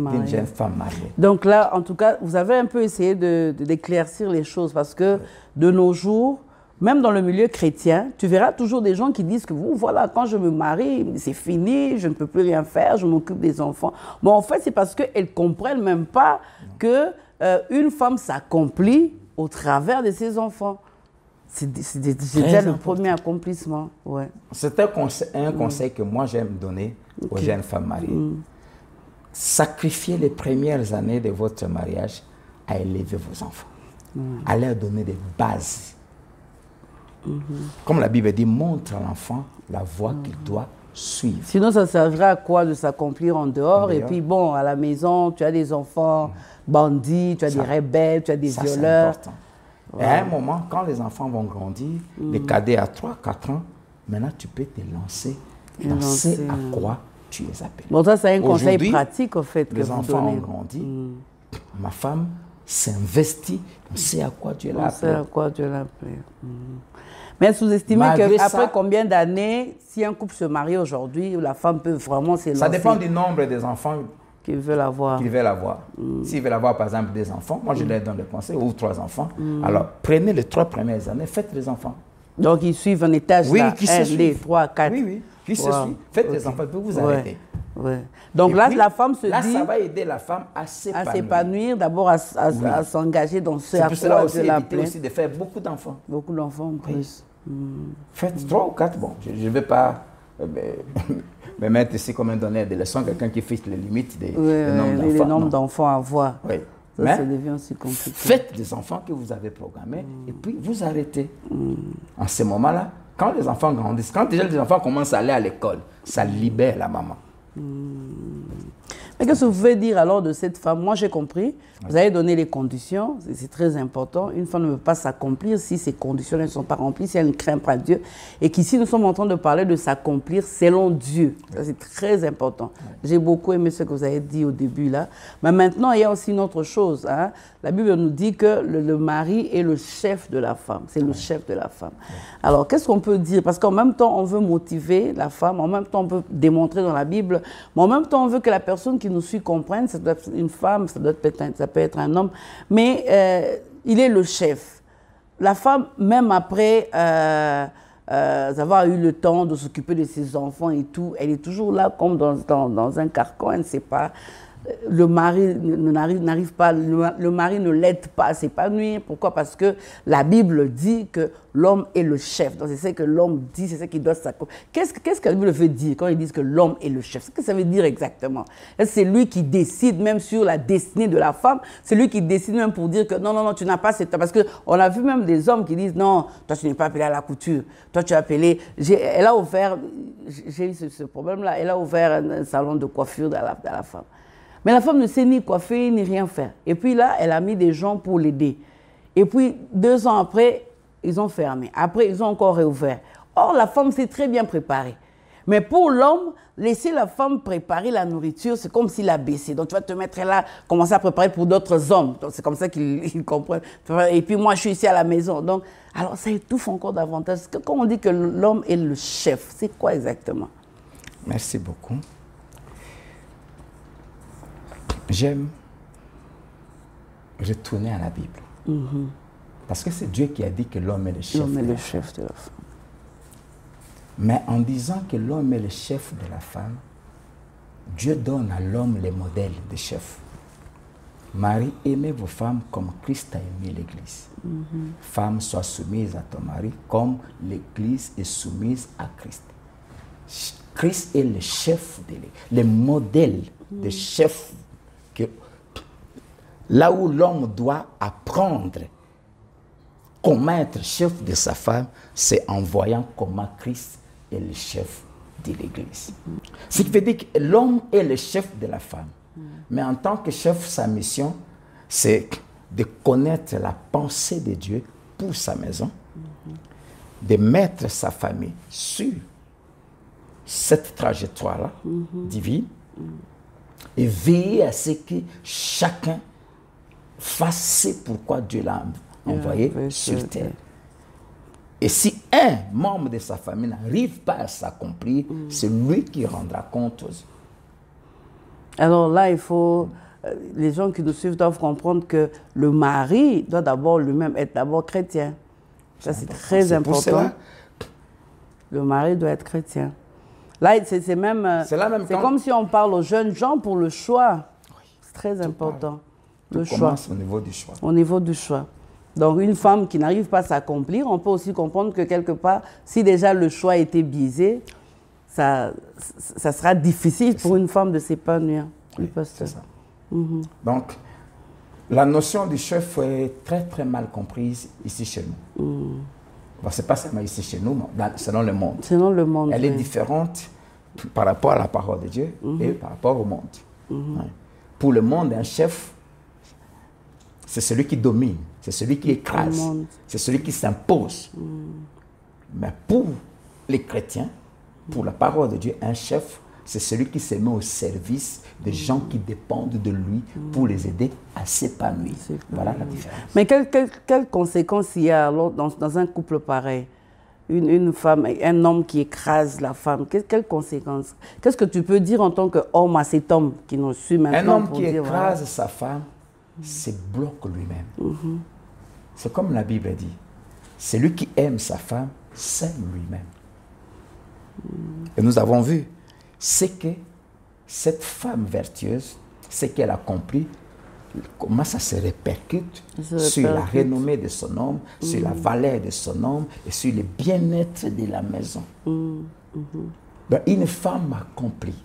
mariée. Donc là, en tout cas, vous avez un peu essayé d'éclaircir les choses parce que de nos jours, même dans le milieu chrétien, tu verras toujours des gens qui disent que voilà, quand je me marie, c'est fini, je ne peux plus rien faire, je m'occupe des enfants. Bon, en fait, c'est parce qu'elles ne comprennent même pas qu'une femme s'accomplit au travers de ses enfants. C'est déjà le premier accomplissement. Ouais. C'est un conseil que moi j'aime donner aux jeunes femmes mariées. Sacrifiez les premières années de votre mariage à élever vos enfants, à leur donner des bases. Comme la Bible dit, montre à l'enfant la voie qu'il doit suivre. Sinon, ça servira à quoi de s'accomplir en dehors? Et puis, bon, à la maison, tu as des enfants bandits, tu as des rebelles, tu as des violeurs. C'est important. Et à un moment, quand les enfants vont grandir, les cadets à 3-4 ans, maintenant, tu peux te lancer dans ce à quoi tu es appelé. Bon, ça, c'est un conseil pratique, en fait, que les vous enfants donnez. ont grandi. Ma femme s'investit, on sait à quoi Dieu l'a appelé. On sait à quoi Dieu l'a appelé. Mais sous-estimez qu'après combien d'années, si un couple se marie aujourd'hui, la femme peut vraiment s'élancer. Ça dépend du nombre des enfants qu'ils veulent avoir. S'ils veulent avoir, par exemple, des enfants, moi je leur donne le conseil, ou 3 enfants. Alors, prenez les 3 premières années, faites les enfants. Donc, ils suivent un étage là, qui se 1, 2, 3, 4. Oui, qui se suivent. Faites les enfants, puis vous arrêtez. Donc là, la femme se dit... Là, ça va aider la femme à s'épanouir. D'abord à s'engager dans ce à quoi Dieu l'a appelé. aussi de faire beaucoup d'enfants. Beaucoup d'enfants en plus. Faites 3 ou 4, bon, je ne vais pas me mettre ici comme un donneur de leçons, quelqu'un qui fixe les limites des nombres d'enfants à avoir. Oui. Ça devient aussi compliqué. Faites des enfants que vous avez programmés et puis vous arrêtez. En ce moment-là, quand les enfants grandissent, quand déjà les enfants commencent à aller à l'école, ça libère la maman. Mais qu'est-ce que vous pouvez dire alors de cette femme? Moi, j'ai compris. Vous avez donné les conditions. C'est très important. Une femme ne peut pas s'accomplir si ces conditions ne sont pas remplies, si elle ne craint pas Dieu. Et qu'ici, nous sommes en train de parler de s'accomplir selon Dieu. Ça, c'est très important. J'ai beaucoup aimé ce que vous avez dit au début là. Mais maintenant, il y a aussi une autre chose. Hein. La Bible nous dit que le mari est le chef de la femme. C'est le chef de la femme. Alors, qu'est-ce qu'on peut dire? Parce qu'en même temps, on veut motiver la femme. En même temps, on peut démontrer dans la Bible. Mais en même temps, on veut que la personne qui nous suit comprenne. Ça doit être une femme, ça peut être un homme. Mais il est le chef. La femme, même après avoir eu le temps de s'occuper de ses enfants et tout, elle est toujours là comme dans un carcan. Elle ne sait pas le mari n'arrive pas, le mari ne l'aide pas à s'épanouir. Pourquoi? Parce que la Bible dit que l'homme est le chef. Donc c'est ce que l'homme dit, c'est ce qu'il doit s'accomplir. Qu'est-ce que la Bible veut dire quand ils disent que l'homme est le chef? Qu'est-ce que ça veut dire exactement? C'est lui qui décide même sur la destinée de la femme. C'est lui qui décide même pour dire que non, non, non, tu n'as pas cette... Parce qu'on a vu même des hommes qui disent non, toi tu n'es pas appelé à la couture. Toi tu es appelé... Elle a ouvert... J'ai eu ce problème-là. Elle a ouvert un salon de coiffure à la femme. Mais la femme ne sait ni coiffer, ni rien faire. Et puis là, elle a mis des gens pour l'aider. Et puis, 2 ans après, ils ont fermé. Après, ils ont encore réouvert. Or, la femme s'est très bien préparée. Mais pour l'homme, laisser la femme préparer la nourriture, c'est comme s'il a baissé. Donc, tu vas te mettre là, commencer à préparer pour d'autres hommes. Donc, c'est comme ça qu'ils comprennent. Et puis, moi, je suis ici à la maison. Donc, alors, ça étouffe encore davantage. Quand on dit que l'homme est le chef, c'est quoi exactement? Merci beaucoup. J'aime retourner à la Bible. Parce que c'est Dieu qui a dit que l'homme est le chef. L'homme est le chef de la femme. Mais en disant que l'homme est le chef de la femme, Dieu donne à l'homme les modèles de chef. Marie, aimez vos femmes comme Christ a aimé l'Église. Femme, sois soumise à ton mari comme l'Église est soumise à Christ. Christ est le chef de l'Église, le modèle de chef. Là où l'homme doit apprendre comment être chef de sa femme, c'est en voyant comment Christ est le chef de l'Église. Ce qui veut dire que l'homme est le chef de la femme. Mais en tant que chef, sa mission, c'est de connaître la pensée de Dieu pour sa maison, de mettre sa famille sur cette trajectoire-là divine, et veiller à ce que chacun fasse ce pourquoi Dieu l'a envoyé sur terre. Et si un membre de sa famille n'arrive pas à s'accomplir, c'est lui qui rendra compte aux autres. Alors là, il faut... les gens qui nous suivent doivent comprendre que le mari doit d'abord lui-même être d'abord chrétien. Ça, c'est très important. Le mari doit être chrétien. Là, c'est même... C'est comme si on parle aux jeunes gens pour le choix. Oui, c'est très important. Le choix. Commence au niveau du choix. Au niveau du choix. Donc, une femme qui n'arrive pas à s'accomplir, on peut aussi comprendre que quelque part, si déjà le choix a été biaisé, ça sera difficile pour une femme de s'épanouir. Oui, c'est ça. Donc, la notion du chef est très, très mal comprise ici chez nous. Bon, ce n'est pas seulement ici chez nous, mais selon le monde. Selon le monde. Elle est différente par rapport à la parole de Dieu et par rapport au monde. Ouais. Pour le monde, un chef, c'est celui qui domine, c'est celui qui écrase, c'est celui qui s'impose. Mais pour les chrétiens, pour la parole de Dieu, un chef, c'est celui qui se met au service des gens qui dépendent de lui pour les aider à s'épanouir. Voilà la différence. Mais quelles conséquences il y a alors dans un couple pareil? Une femme, un homme qui écrase la femme, quelles conséquences? Qu'est-ce que tu peux dire en tant qu'homme à cet homme qui nous suit maintenant? Un homme qui écrase sa femme se bloque lui-même. C'est comme la Bible dit. Celui qui aime sa femme s'aime lui-même. Et nous avons vu c'est que cette femme vertueuse, ce qu'elle a accompli, comment ça se répercute sur la renommée de son homme, sur la valeur de son homme et sur le bien-être de la maison. Ben, une femme accomplie,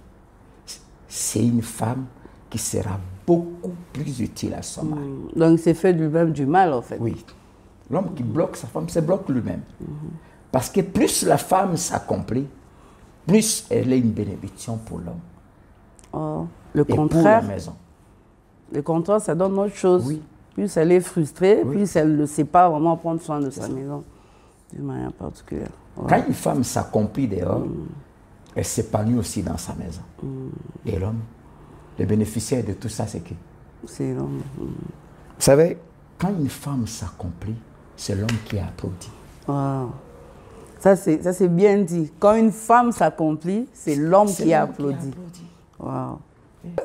c'est une femme qui sera beaucoup plus utile à son mari. Donc c'est fait lui-même du mal en fait. Oui. L'homme qui bloque sa femme se bloque lui-même. Parce que plus la femme s'accomplit, plus elle est une bénédiction pour l'homme. Oh, le et contraire, pour la maison. Le contraire, ça donne autre chose. Oui. Plus elle est frustrée, plus elle ne sait pas vraiment prendre soin de sa maison d'une manière particulière. Ouais. Quand une femme s'accomplit dehors, elle s'épanouit aussi dans sa maison. Et l'homme, le bénéficiaire de tout ça, c'est qui? C'est l'homme. Vous savez, quand une femme s'accomplit, c'est l'homme qui applaudit. Wow. Ça, c'est bien dit. Quand une femme s'accomplit, c'est l'homme qui applaudit. Wow.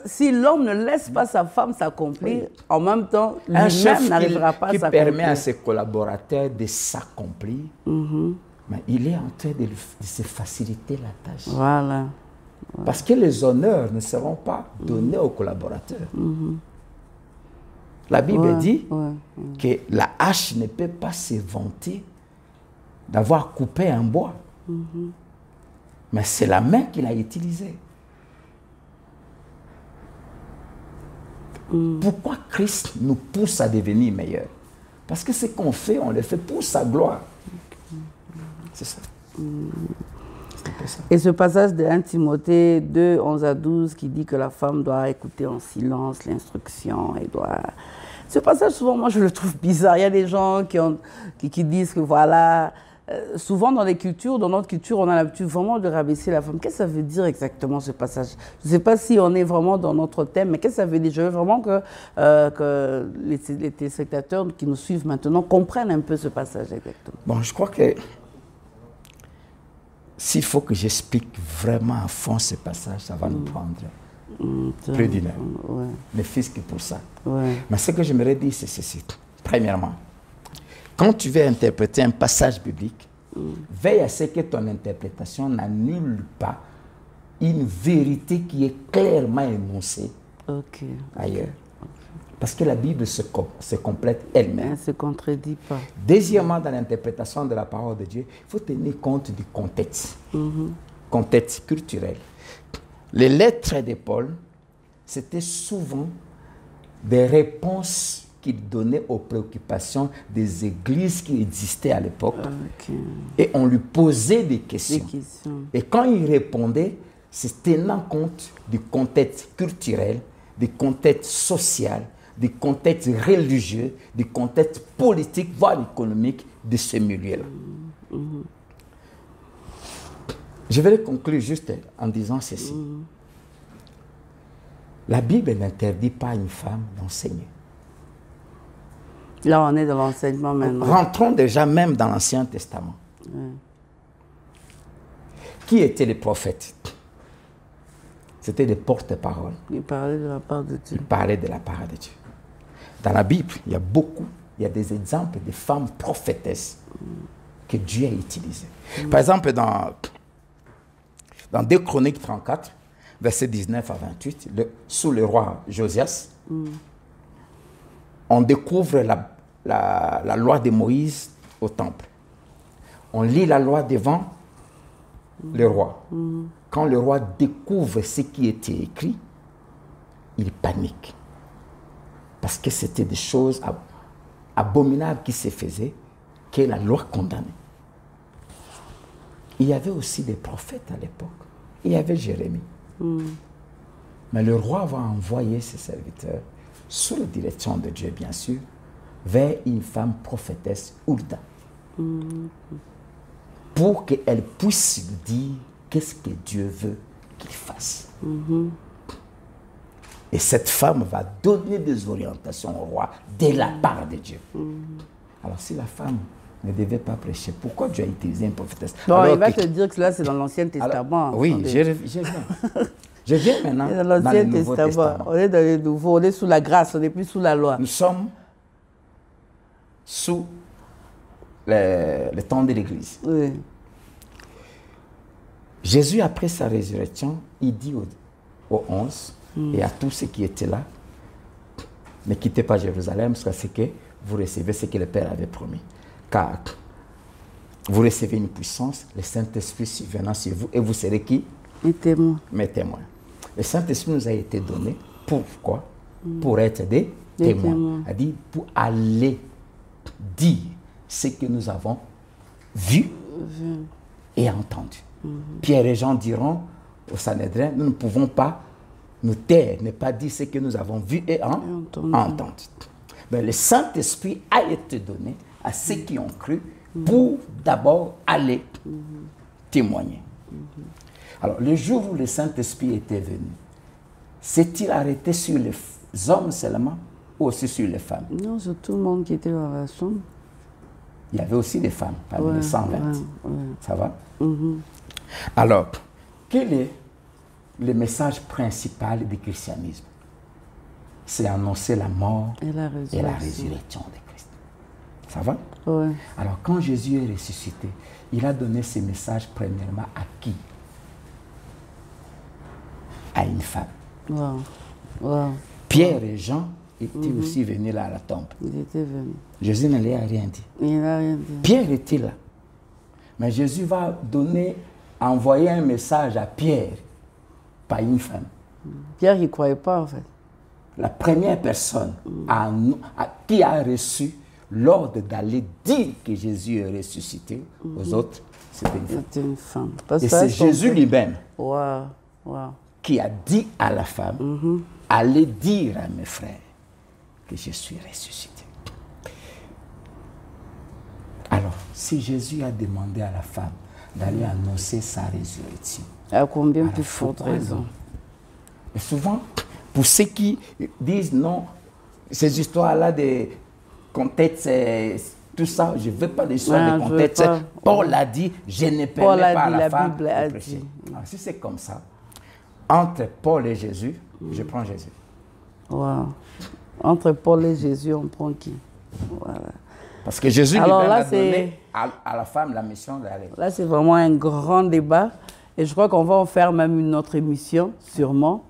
Si l'homme ne laisse pas sa femme s'accomplir, en même temps, lui-même n'arrivera pas à s'accomplir. Qui permet à ses collaborateurs de s'accomplir, mais il est en train de se faciliter la tâche. Voilà. Parce que les honneurs ne seront pas donnés aux collaborateurs. La Bible dit que la hache ne peut pas se vanter d'avoir coupé un bois. Mais c'est la main qu'il a utilisée. Pourquoi Christ nous pousse à devenir meilleurs? Parce que ce qu'on fait, on le fait pour sa gloire. C'est ça. Et ce passage de 1 Timothée 2, 11 à 12 qui dit que la femme doit écouter en silence l'instruction et doit... Ce passage, souvent, moi, je le trouve bizarre. Il y a des gens qui disent que voilà... souvent dans les cultures, dans notre culture, on a l'habitude vraiment de rabaisser la femme. Qu'est-ce que ça veut dire exactement ce passage? Je ne sais pas si on est vraiment dans notre thème, mais qu'est-ce que ça veut dire? Je veux vraiment que les téléspectateurs qui nous suivent maintenant comprennent un peu ce passage exactement. Bon, je crois que s'il faut que j'explique vraiment à fond ce passage, ça va nous prendre plus d'une heure. Ne fût-ce que pour ça. Mais ce que j'aimerais dire, c'est ceci. Premièrement, quand tu veux interpréter un passage biblique, veille à ce que ton interprétation n'annule pas une vérité qui est clairement énoncée ailleurs. Parce que la Bible se complète elle-même. Elle ne se contredit pas. Deuxièmement, dans l'interprétation de la parole de Dieu, il faut tenir compte du contexte. Contexte culturel. Les lettres de Paul, c'était souvent des réponses qu'il donnait aux préoccupations des églises qui existaient à l'époque. Et on lui posait des questions. Et quand il répondait, c'est tenant compte du contexte culturel, du contexte social, du contexte religieux, du contexte politique, voire économique de ce milieu-là. Je vais conclure juste en disant ceci. La Bible n'interdit pas à une femme d'enseigner. Là, on est dans l'enseignement maintenant. Rentrons déjà même dans l'Ancien Testament. Qui étaient les prophètes? C'était des porte-paroles. Ils parlaient de la part de Dieu. Ils parlaient de la part de Dieu. Dans la Bible, il y a des exemples de femmes prophétesses que Dieu a utilisées. Par exemple, dans 2 Chroniques 34, versets 19 à 28, sous le roi Josias, on découvre la loi de Moïse au temple. On lit la loi devant le roi. Quand le roi découvre ce qui était écrit, il panique. Parce que c'était des choses abominables qui se faisaient, que la loi condamnait. Il y avait aussi des prophètes à l'époque. Il y avait Jérémie. Mais le roi va envoyer ses serviteurs, sous la direction de Dieu bien sûr, vers une femme prophétesse, Hulda, pour qu'elle puisse lui dire qu'est-ce que Dieu veut qu'il fasse. Et cette femme va donner des orientations au roi de la part de Dieu. Alors si la femme ne devait pas prêcher, pourquoi Dieu a utilisé une prophétesse? Bon, il va te dire que là c'est dans l'Ancien Testament. Alors, oui, je viens. Je viens maintenant dans le Nouveau Testament. On est dans le Nouveau, on est sous la grâce, on n'est plus sous la loi. Nous sommes sous le temps de l'Église. Jésus, après sa résurrection, il dit aux 11 et à tous ceux qui étaient là, ne quittez pas Jérusalem jusqu'à ce que vous recevez ce que le Père avait promis. Car vous recevez une puissance, le Saint-Esprit survenant sur vous, et vous serez qui? Mes témoins. Mes témoins. Le Saint-Esprit nous a été donné. Pourquoi? Pour être des témoins. Il a dit pour aller dire ce que nous avons vu et entendu. Pierre et Jean diront au Sanhédrin, nous ne pouvons pas nous taire, ne pas dire ce que nous avons vu et entendu. Mais le Saint-Esprit a été donné à ceux qui ont cru pour d'abord aller témoigner. Alors, le jour où le Saint-Esprit était venu, s'est-il arrêté sur les hommes seulement ou aussi sur les femmes? Non, sur tout le monde qui était dans la chambre. Il y avait aussi des femmes, parmi les 120. Ça va? Alors, quel est le message principal du christianisme? C'est annoncer la mort et la résurrection de Christ. Ça va? Alors, quand Jésus est ressuscité, il a donné ce message premièrement à qui? à une femme. Wow. Wow. Pierre et Jean étaient aussi venus là à la tombe. Il était venu. Jésus ne leur a rien dit. Il n'a rien dit. Pierre était là. Mais Jésus va envoyer un message à Pierre, pas une femme. Pierre, il ne croyait pas, en fait. La première personne qui a reçu l'ordre d'aller dire que Jésus est ressuscité aux autres, c'était une femme. C'était une femme. Et c'est Jésus lui-même wow. Wow. qui a dit à la femme, allez dire à mes frères que je suis ressuscité. Alors, si Jésus a demandé à la femme d'aller annoncer sa résurrection, à combien plus forte raison? Et souvent, pour ceux qui disent non, ces histoires-là de contexte, tout ça, je ne veux pas d'histoire de contexte. Paul a dit, je ne permets pas à la femme de prêcher. Alors, si c'est comme ça, entre Paul et Jésus, je prends Jésus. Wow. Entre Paul et Jésus, on prend qui? Voilà. Parce que Jésus lui-même a donné à la femme la mission d'aller. Là, c'est vraiment un grand débat. Et je crois qu'on va en faire même une autre émission, sûrement.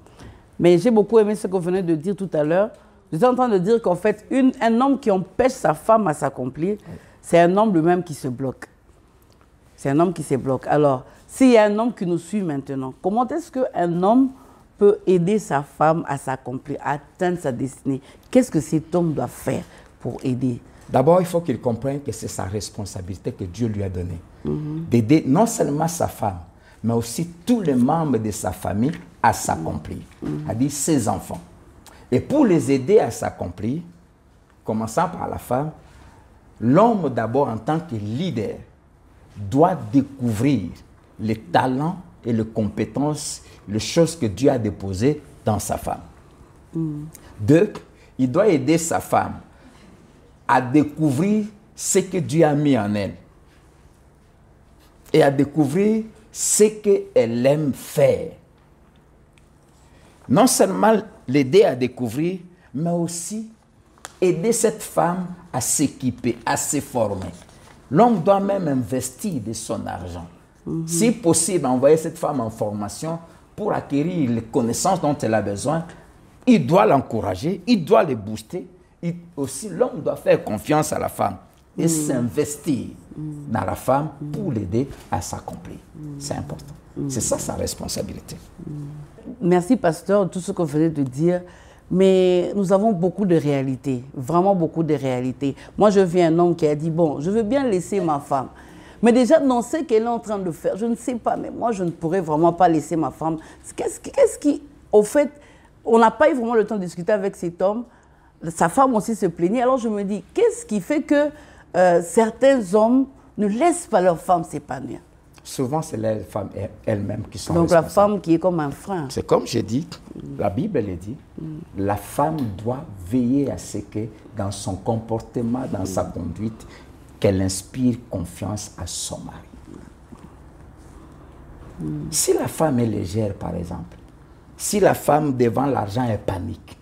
Mais j'ai beaucoup aimé ce que vous venez de dire tout à l'heure. J'étais en train de dire qu'en fait, un homme qui empêche sa femme à s'accomplir, c'est un homme lui-même qui se bloque. C'est un homme qui se bloque. Alors, s'il y a un homme qui nous suit maintenant, comment est-ce qu'un homme peut aider sa femme à s'accomplir, à atteindre sa destinée? Qu'est-ce que cet homme doit faire pour aider? D'abord, il faut qu'il comprenne que c'est sa responsabilité que Dieu lui a donnée. D'aider non seulement sa femme, mais aussi tous les membres de sa famille à s'accomplir, c'est-à-dire ses enfants. Et pour les aider à s'accomplir, commençant par la femme, l'homme d'abord en tant que leader doit découvrir les talents et les compétences, les choses que Dieu a déposées dans sa femme. Deux, il doit aider sa femme à découvrir ce que Dieu a mis en elle et à découvrir ce qu'elle aime faire. Non seulement l'aider à découvrir, mais aussi aider cette femme à s'équiper, à se former. L'homme doit même investir de son argent. Si possible, envoyer cette femme en formation pour acquérir les connaissances dont elle a besoin. Il doit l'encourager, il doit le booster. Aussi, l'homme doit faire confiance à la femme et s'investir dans la femme pour l'aider à s'accomplir. C'est important. C'est ça sa responsabilité. Merci, pasteur, de tout ce que vous venez de dire. Mais nous avons beaucoup de réalités, vraiment beaucoup de réalités. Moi, je vis un homme qui a dit, bon, je veux bien laisser ma femme. Mais déjà, dans ce qu'elle est en train de faire, je ne sais pas, mais moi, je ne pourrais vraiment pas laisser ma femme. Qu'est-ce qui, au fait, on n'a pas eu vraiment le temps de discuter avec cet homme. Sa femme aussi se plaignait. Alors, je me dis, qu'est-ce qui fait que certains hommes ne laissent pas leur femme s'épanouir? Souvent, c'est les femmes elles-mêmes qui sont donc responsables. La femme qui est comme un frein. C'est comme j'ai dit, la Bible le dit, la femme doit veiller à ce que dans son comportement, dans sa conduite, qu'elle inspire confiance à son mari. Si la femme est légère, par exemple, si la femme devant l'argent elle panique,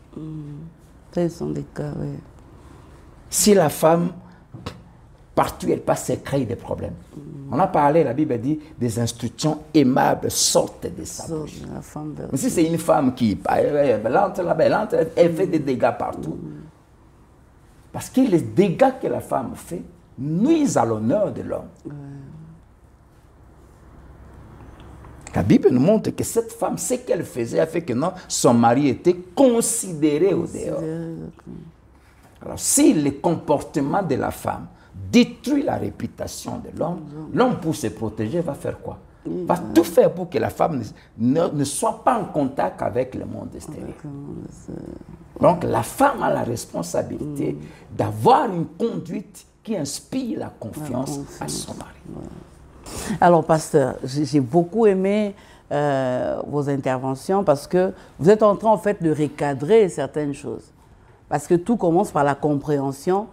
Ce sont des cas, oui. Si la femme, partout elle passe, elle crée des problèmes. On a parlé, la Bible dit, des instructions aimables sortent de sa bouche. Mais si c'est une femme qui, elle entre là-bas, elle fait des dégâts partout. Parce que les dégâts que la femme fait nuisent à l'honneur de l'homme. La Bible nous montre que cette femme, ce qu'elle faisait a fait que non, son mari était considéré au dehors. Alors, si le comportement de la femme détruit la réputation de l'homme, l'homme pour se protéger va faire quoi? Va tout faire pour que la femme ne soit pas en contact avec le monde extérieur. Donc, la femme a la responsabilité d'avoir une conduite qui inspire la confiance à son mari. Alors, pasteur, j'ai beaucoup aimé vos interventions parce que vous êtes en train, en fait, de recadrer certaines choses. Parce que tout commence par la compréhension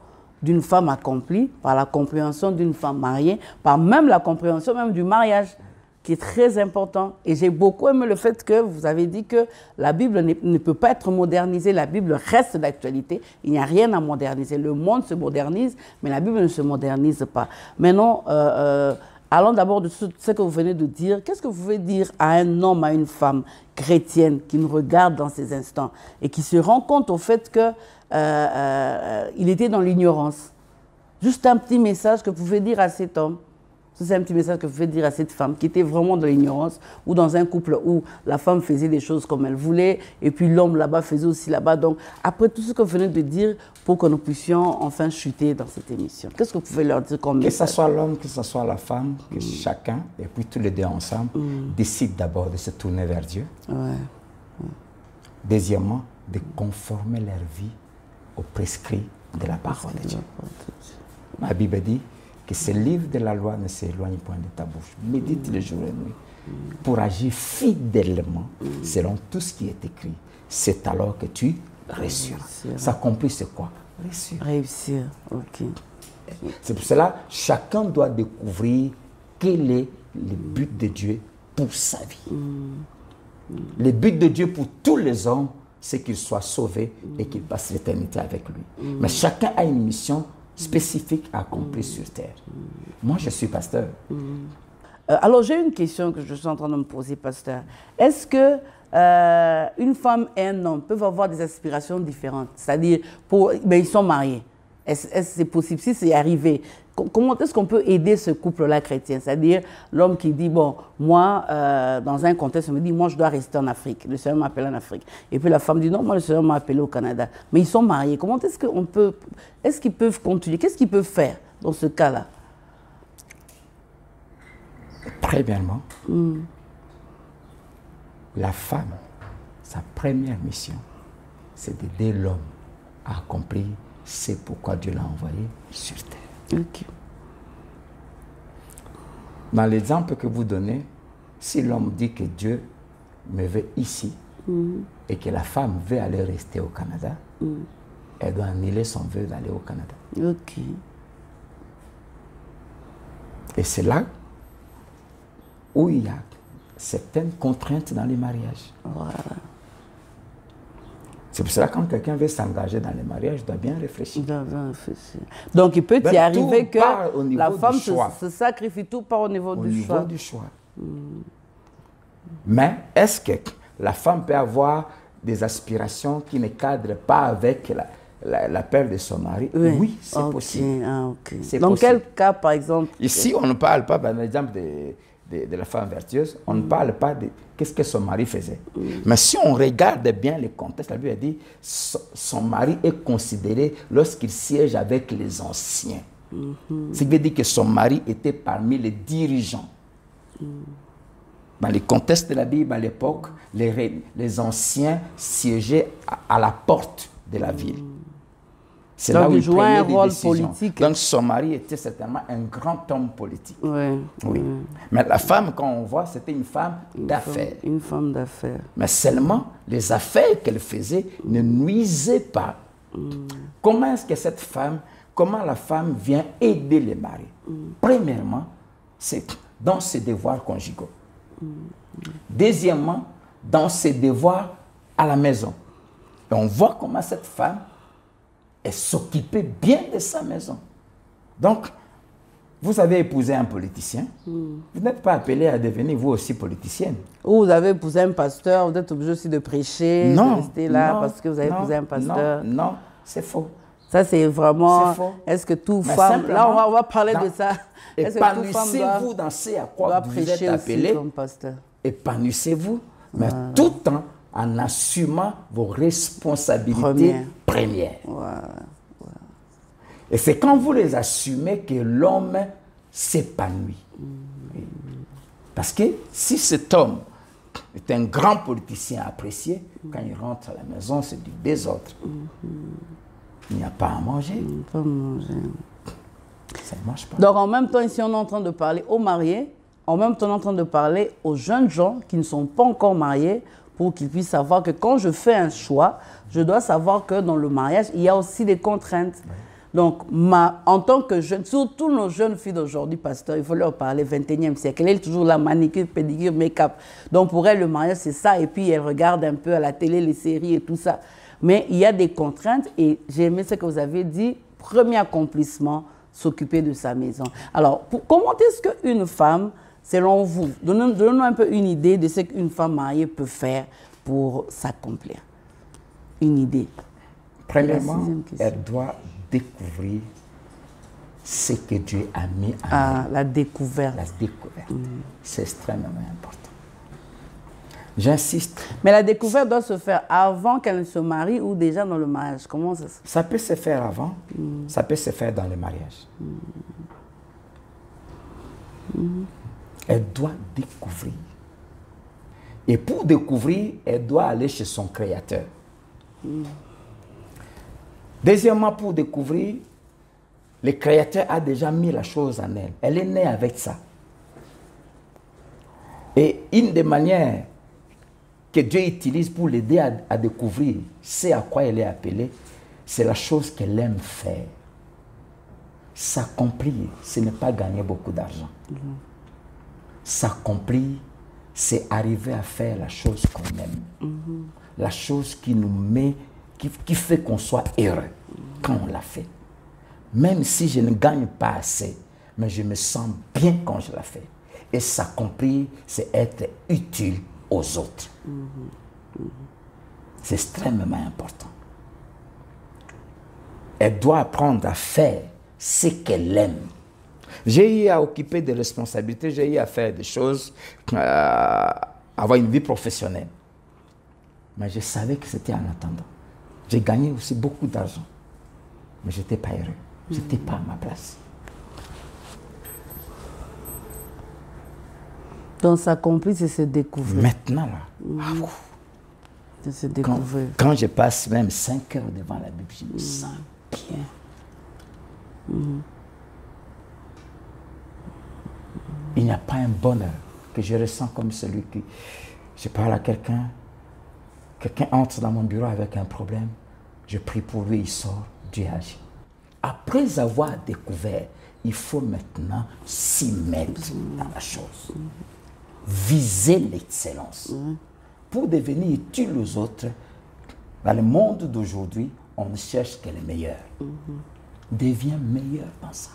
d'une femme accomplie, par la compréhension d'une femme mariée, par même la compréhension même du mariage, qui est très important. Et j'ai beaucoup aimé le fait que vous avez dit que la Bible ne peut pas être modernisée, la Bible reste d'actualité, il n'y a rien à moderniser. Le monde se modernise, mais la Bible ne se modernise pas. Maintenant, allons d'abord de ce que vous venez de dire. Qu'est-ce que vous pouvez dire à un homme, à une femme chrétienne qui nous regarde dans ces instants et qui se rend compte au fait qu'il était dans l'ignorance? Juste un petit message que vous pouvez dire à cet homme. C'est un petit message que vous pouvez dire à cette femme qui était vraiment dans l'ignorance ou dans un couple où la femme faisait des choses comme elle voulait et puis l'homme là-bas faisait aussi là-bas. Donc, après tout ce que vous venez de dire, pour que nous puissions enfin chuter dans cette émission, qu'est-ce que vous pouvez leur dire comme message? Que ce soit l'homme, que ce soit la femme, que chacun, et puis tous les deux ensemble, décident d'abord de se tourner vers Dieu. Deuxièmement, de conformer leur vie aux prescrits de la parole de Dieu. Ma Bible dit que ce livre de la loi ne s'éloigne point de ta bouche. Médite le jour et la nuit pour agir fidèlement selon tout ce qui est écrit. C'est alors que tu réussiras. S'accomplir, c'est quoi? Réussir. Réussir, ok. C'est pour cela chacun doit découvrir quel est le but de Dieu pour sa vie. Le but de Dieu pour tous les hommes, c'est qu'ils soient sauvés et qu'ils passent l'éternité avec lui. Mais chacun a une mission spécifique à accomplir sur terre. Moi, je suis pasteur. Alors, j'ai une question que je suis en train de me poser, pasteur. Est-ce que une femme et un homme peuvent avoir des aspirations différentes? C'est-à-dire, ils sont mariés. Est-ce que c'est possible? Si c'est arrivé, comment est-ce qu'on peut aider ce couple-là chrétien? C'est-à-dire, l'homme qui dit, bon, moi, dans un contexte, on me dit, moi, je dois rester en Afrique. Le Seigneur m'appelle en Afrique. Et puis la femme dit, non, moi, le Seigneur m'a appelé au Canada. Mais ils sont mariés. Comment est-ce qu'on peut... Est-ce qu'ils peuvent continuer? Qu'est-ce qu'ils peuvent faire dans ce cas-là? Premièrement, la femme, sa première mission, c'est d'aider l'homme à accomplir ce pourquoi Dieu l'a envoyé sur terre. Okay. Dans l'exemple que vous donnez, si l'homme dit que Dieu me veut ici et que la femme veut aller rester au Canada, elle doit annuler son vœu d'aller au Canada. Ok. Et c'est là où il y a certaines contraintes dans les mariages. Voilà. C'est pour cela que quand quelqu'un veut s'engager dans les mariages, il doit bien réfléchir. Donc il peut y arriver que la femme se sacrifie, tout part au niveau du choix. Mais est-ce que la femme peut avoir des aspirations qui ne cadrent pas avec l'appel de son mari? Oui, c'est possible. Dans quel cas, par exemple? Ici, on ne parle pas, par exemple, de la femme vertueuse, on ne parle pas de qu'est-ce que son mari faisait. Mais si on regarde bien le contexte, la Bible dit son mari est considéré lorsqu'il siège avec les anciens. Ce qui veut dire que son mari était parmi les dirigeants. Dans le contexte de la Bible à l'époque, les anciens siégeaient à la porte de la ville. C'est là où il jouait un rôle politique. Donc son mari était certainement un grand homme politique. Oui. Mais la femme, quand on voit, c'était une femme d'affaires. Une femme d'affaires. Mais seulement les affaires qu'elle faisait ne nuisaient pas. Comment est-ce que cette femme, comment la femme vient aider les maris? Premièrement, c'est dans ses devoirs conjugaux. Deuxièmement, dans ses devoirs à la maison. Et on voit comment cette femme elle s'occupait bien de sa maison. Donc, vous avez épousé un politicien, vous n'êtes pas appelé à devenir vous aussi politicienne. Ou vous avez épousé un pasteur, vous êtes obligé aussi de prêcher, de rester là parce que vous avez épousé un pasteur. Non, c'est faux. Ça, c'est vraiment... Est-ce que toute femme... Là, on va parler de ça. Épanouissez-vous dans ce à quoi vous êtes appelé. Épanouissez-vous, mais tout en assumant vos responsabilités premières. Et c'est quand vous les assumez que l'homme s'épanouit. Parce que si cet homme est un grand politicien apprécié, quand il rentre à la maison, c'est du désordre. Il n'y a pas à manger. Ça ne marche pas. Donc en même temps, ici, on est en train de parler aux mariés, en même temps, on est en train de parler aux jeunes gens qui ne sont pas encore mariés, pour qu'ils puissent savoir que quand je fais un choix, je dois savoir que dans le mariage, il y a aussi des contraintes. Donc, en tant que jeune, surtout nos jeunes filles d'aujourd'hui, pasteur, il faut leur parler 21e siècle. Elle est toujours la manicure, pédicure, make-up. Donc, pour elle, le mariage, c'est ça. Et puis, elle regarde un peu à la télé, les séries et tout ça. Mais il y a des contraintes. Et j'ai aimé ce que vous avez dit. Premier accomplissement, s'occuper de sa maison. Alors, comment est-ce qu'une femme, selon vous, donnons un peu une idée de ce qu'une femme mariée peut faire pour s'accomplir? Une idée. Premièrement, elle doit découvrir ce que Dieu a mis en elle. La découverte. La découverte. C'est extrêmement important. J'insiste. Mais la découverte doit se faire avant qu'elle ne se marie ou déjà dans le mariage. Comment ça se fait? Ça peut se faire avant, ça peut se faire dans le mariage. Elle doit découvrir. Et pour découvrir, elle doit aller chez son Créateur. Deuxièmement, pour découvrir, le Créateur a déjà mis la chose en elle. Elle est née avec ça. Et une des manières que Dieu utilise pour l'aider à découvrir ce à quoi elle est appelée, c'est la chose qu'elle aime faire. S'accomplir, ce n'est pas gagner beaucoup d'argent. S'accomplir, c'est arriver à faire la chose qu'on aime. La chose qui nous met, qui fait qu'on soit heureux quand on la fait. Même si je ne gagne pas assez, mais je me sens bien quand je la fais. Et s'accomplir, c'est être utile aux autres. C'est extrêmement important. Elle doit apprendre à faire ce qu'elle aime. J'ai eu à occuper des responsabilités, j'ai eu à faire des choses, avoir une vie professionnelle. Mais je savais que c'était en attendant. J'ai gagné aussi beaucoup d'argent. Mais je n'étais pas heureux. Je n'étais pas à ma place. Donc s'accomplir, c'est se découvrir. Maintenant, là, C'est se découvrir. Quand je passe même 5 heures devant la Bible, je me sens bien. Il n'y a pas un bonheur que je ressens comme celui qui... Je parle à quelqu'un entre dans mon bureau avec un problème, je prie pour lui, il sort, Dieu agit. Après avoir découvert, il faut maintenant s'y mettre dans la chose. Viser l'excellence. Pour devenir utile aux autres, dans le monde d'aujourd'hui, on ne cherche que le meilleur. Deviens meilleur dans ça.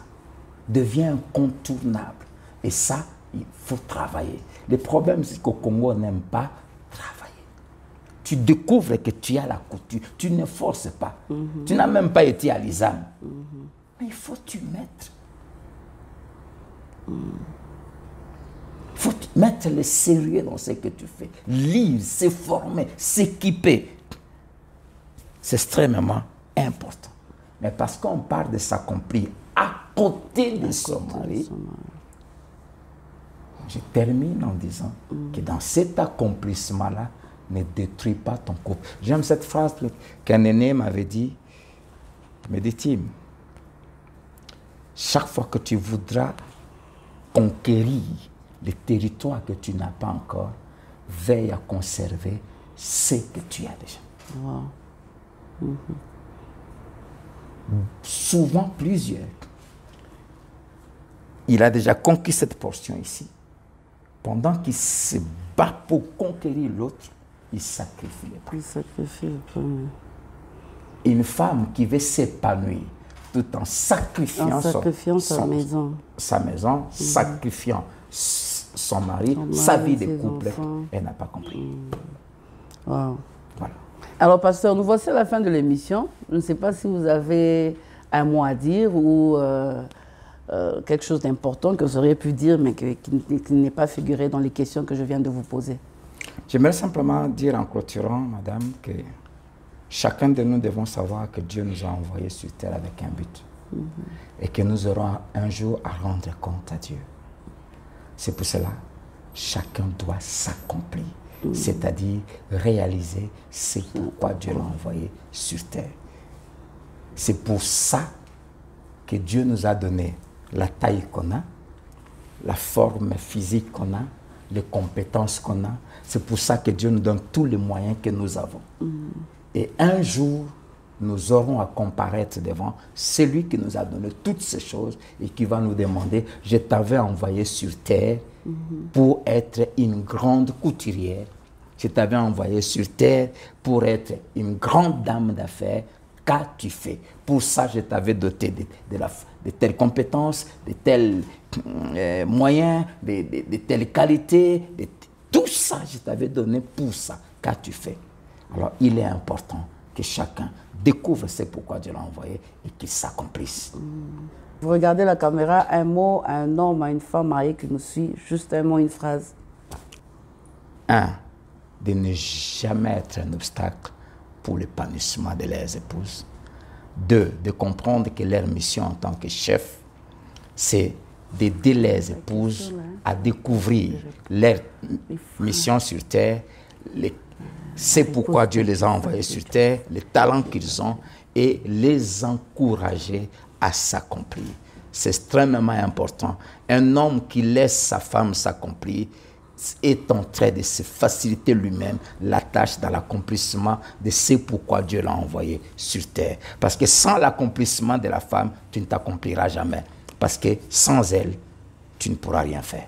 Deviens incontournable. Et ça, il faut travailler. Le problème, c'est qu'au Congo, on n'aime pas travailler. Tu découvres que tu as la couture. Tu ne forces pas. Tu n'as même pas été à l'ISAM. Mais il faut t'y mettre. Il faut mettre le sérieux dans ce que tu fais. Lire, se former, s'équiper. C'est extrêmement important. Mais parce qu'on parle de s'accomplir à côté de son mari, je termine en disant que dans cet accomplissement-là, ne détruis pas ton couple. J'aime cette phrase qu'un aîné m'avait dit. Me dit-il, chaque fois que tu voudras conquérir les territoires que tu n'as pas encore, veille à conserver ce que tu as déjà. Wow. Souvent plusieurs. Il a déjà conquis cette portion ici. Pendant qu'il se bat pour conquérir l'autre, il sacrifie les premiers. Il sacrifie les premiers. Une femme qui veut s'épanouir tout en sacrifiant, sa maison, sacrifiant son mari, sa vie de couple, elle n'a pas compris. Wow. Voilà. Alors, pasteur, nous voici à la fin de l'émission. Je ne sais pas si vous avez un mot à dire ou quelque chose d'important que vous auriez pu dire, mais qui n'est pas figuré dans les questions que je viens de vous poser. J'aimerais simplement dire en clôturant, madame, que chacun de nous devons savoir que Dieu nous a envoyés sur terre avec un but. Et que nous aurons un jour à rendre compte à Dieu. C'est pour cela, chacun doit s'accomplir. C'est-à-dire réaliser ce pourquoi Dieu l'a envoyé sur terre. C'est pour ça que Dieu nous a donné la taille qu'on a, la forme physique qu'on a, les compétences qu'on a. C'est pour ça que Dieu nous donne tous les moyens que nous avons. Et un jour, nous aurons à comparaître devant celui qui nous a donné toutes ces choses et qui va nous demander, je t'avais envoyé sur terre pour être une grande couturière. Je t'avais envoyé sur terre pour être une grande dame d'affaires. qu'as-tu fait? Pour ça, je t'avais doté de telles compétences, de tels moyens, de telles qualités. Tout ça, je t'avais donné pour ça. Qu'as-tu fait? Alors, il est important que chacun découvre ce pourquoi Dieu l'a envoyé et qu'il s'accomplisse. Vous regardez la caméra, un mot à un homme, à une femme mariée qui nous suit, juste un mot, une phrase. 1. De ne jamais être un obstacle pour l'épanouissement de leurs épouses. 2. De comprendre que leur mission en tant que chef, c'est d'aider les épouses à découvrir leur mission sur terre, c'est pourquoi Dieu les a envoyés sur terre, les talents qu'ils ont, et les encourager à s'accomplir. C'est extrêmement important. Un homme qui laisse sa femme s'accomplir est en train de se faciliter lui-même la tâche dans l'accomplissement de ce pourquoi Dieu l'a envoyé sur terre. Parce que sans l'accomplissement de la femme, tu ne t'accompliras jamais. Parce que sans elle, tu ne pourras rien faire.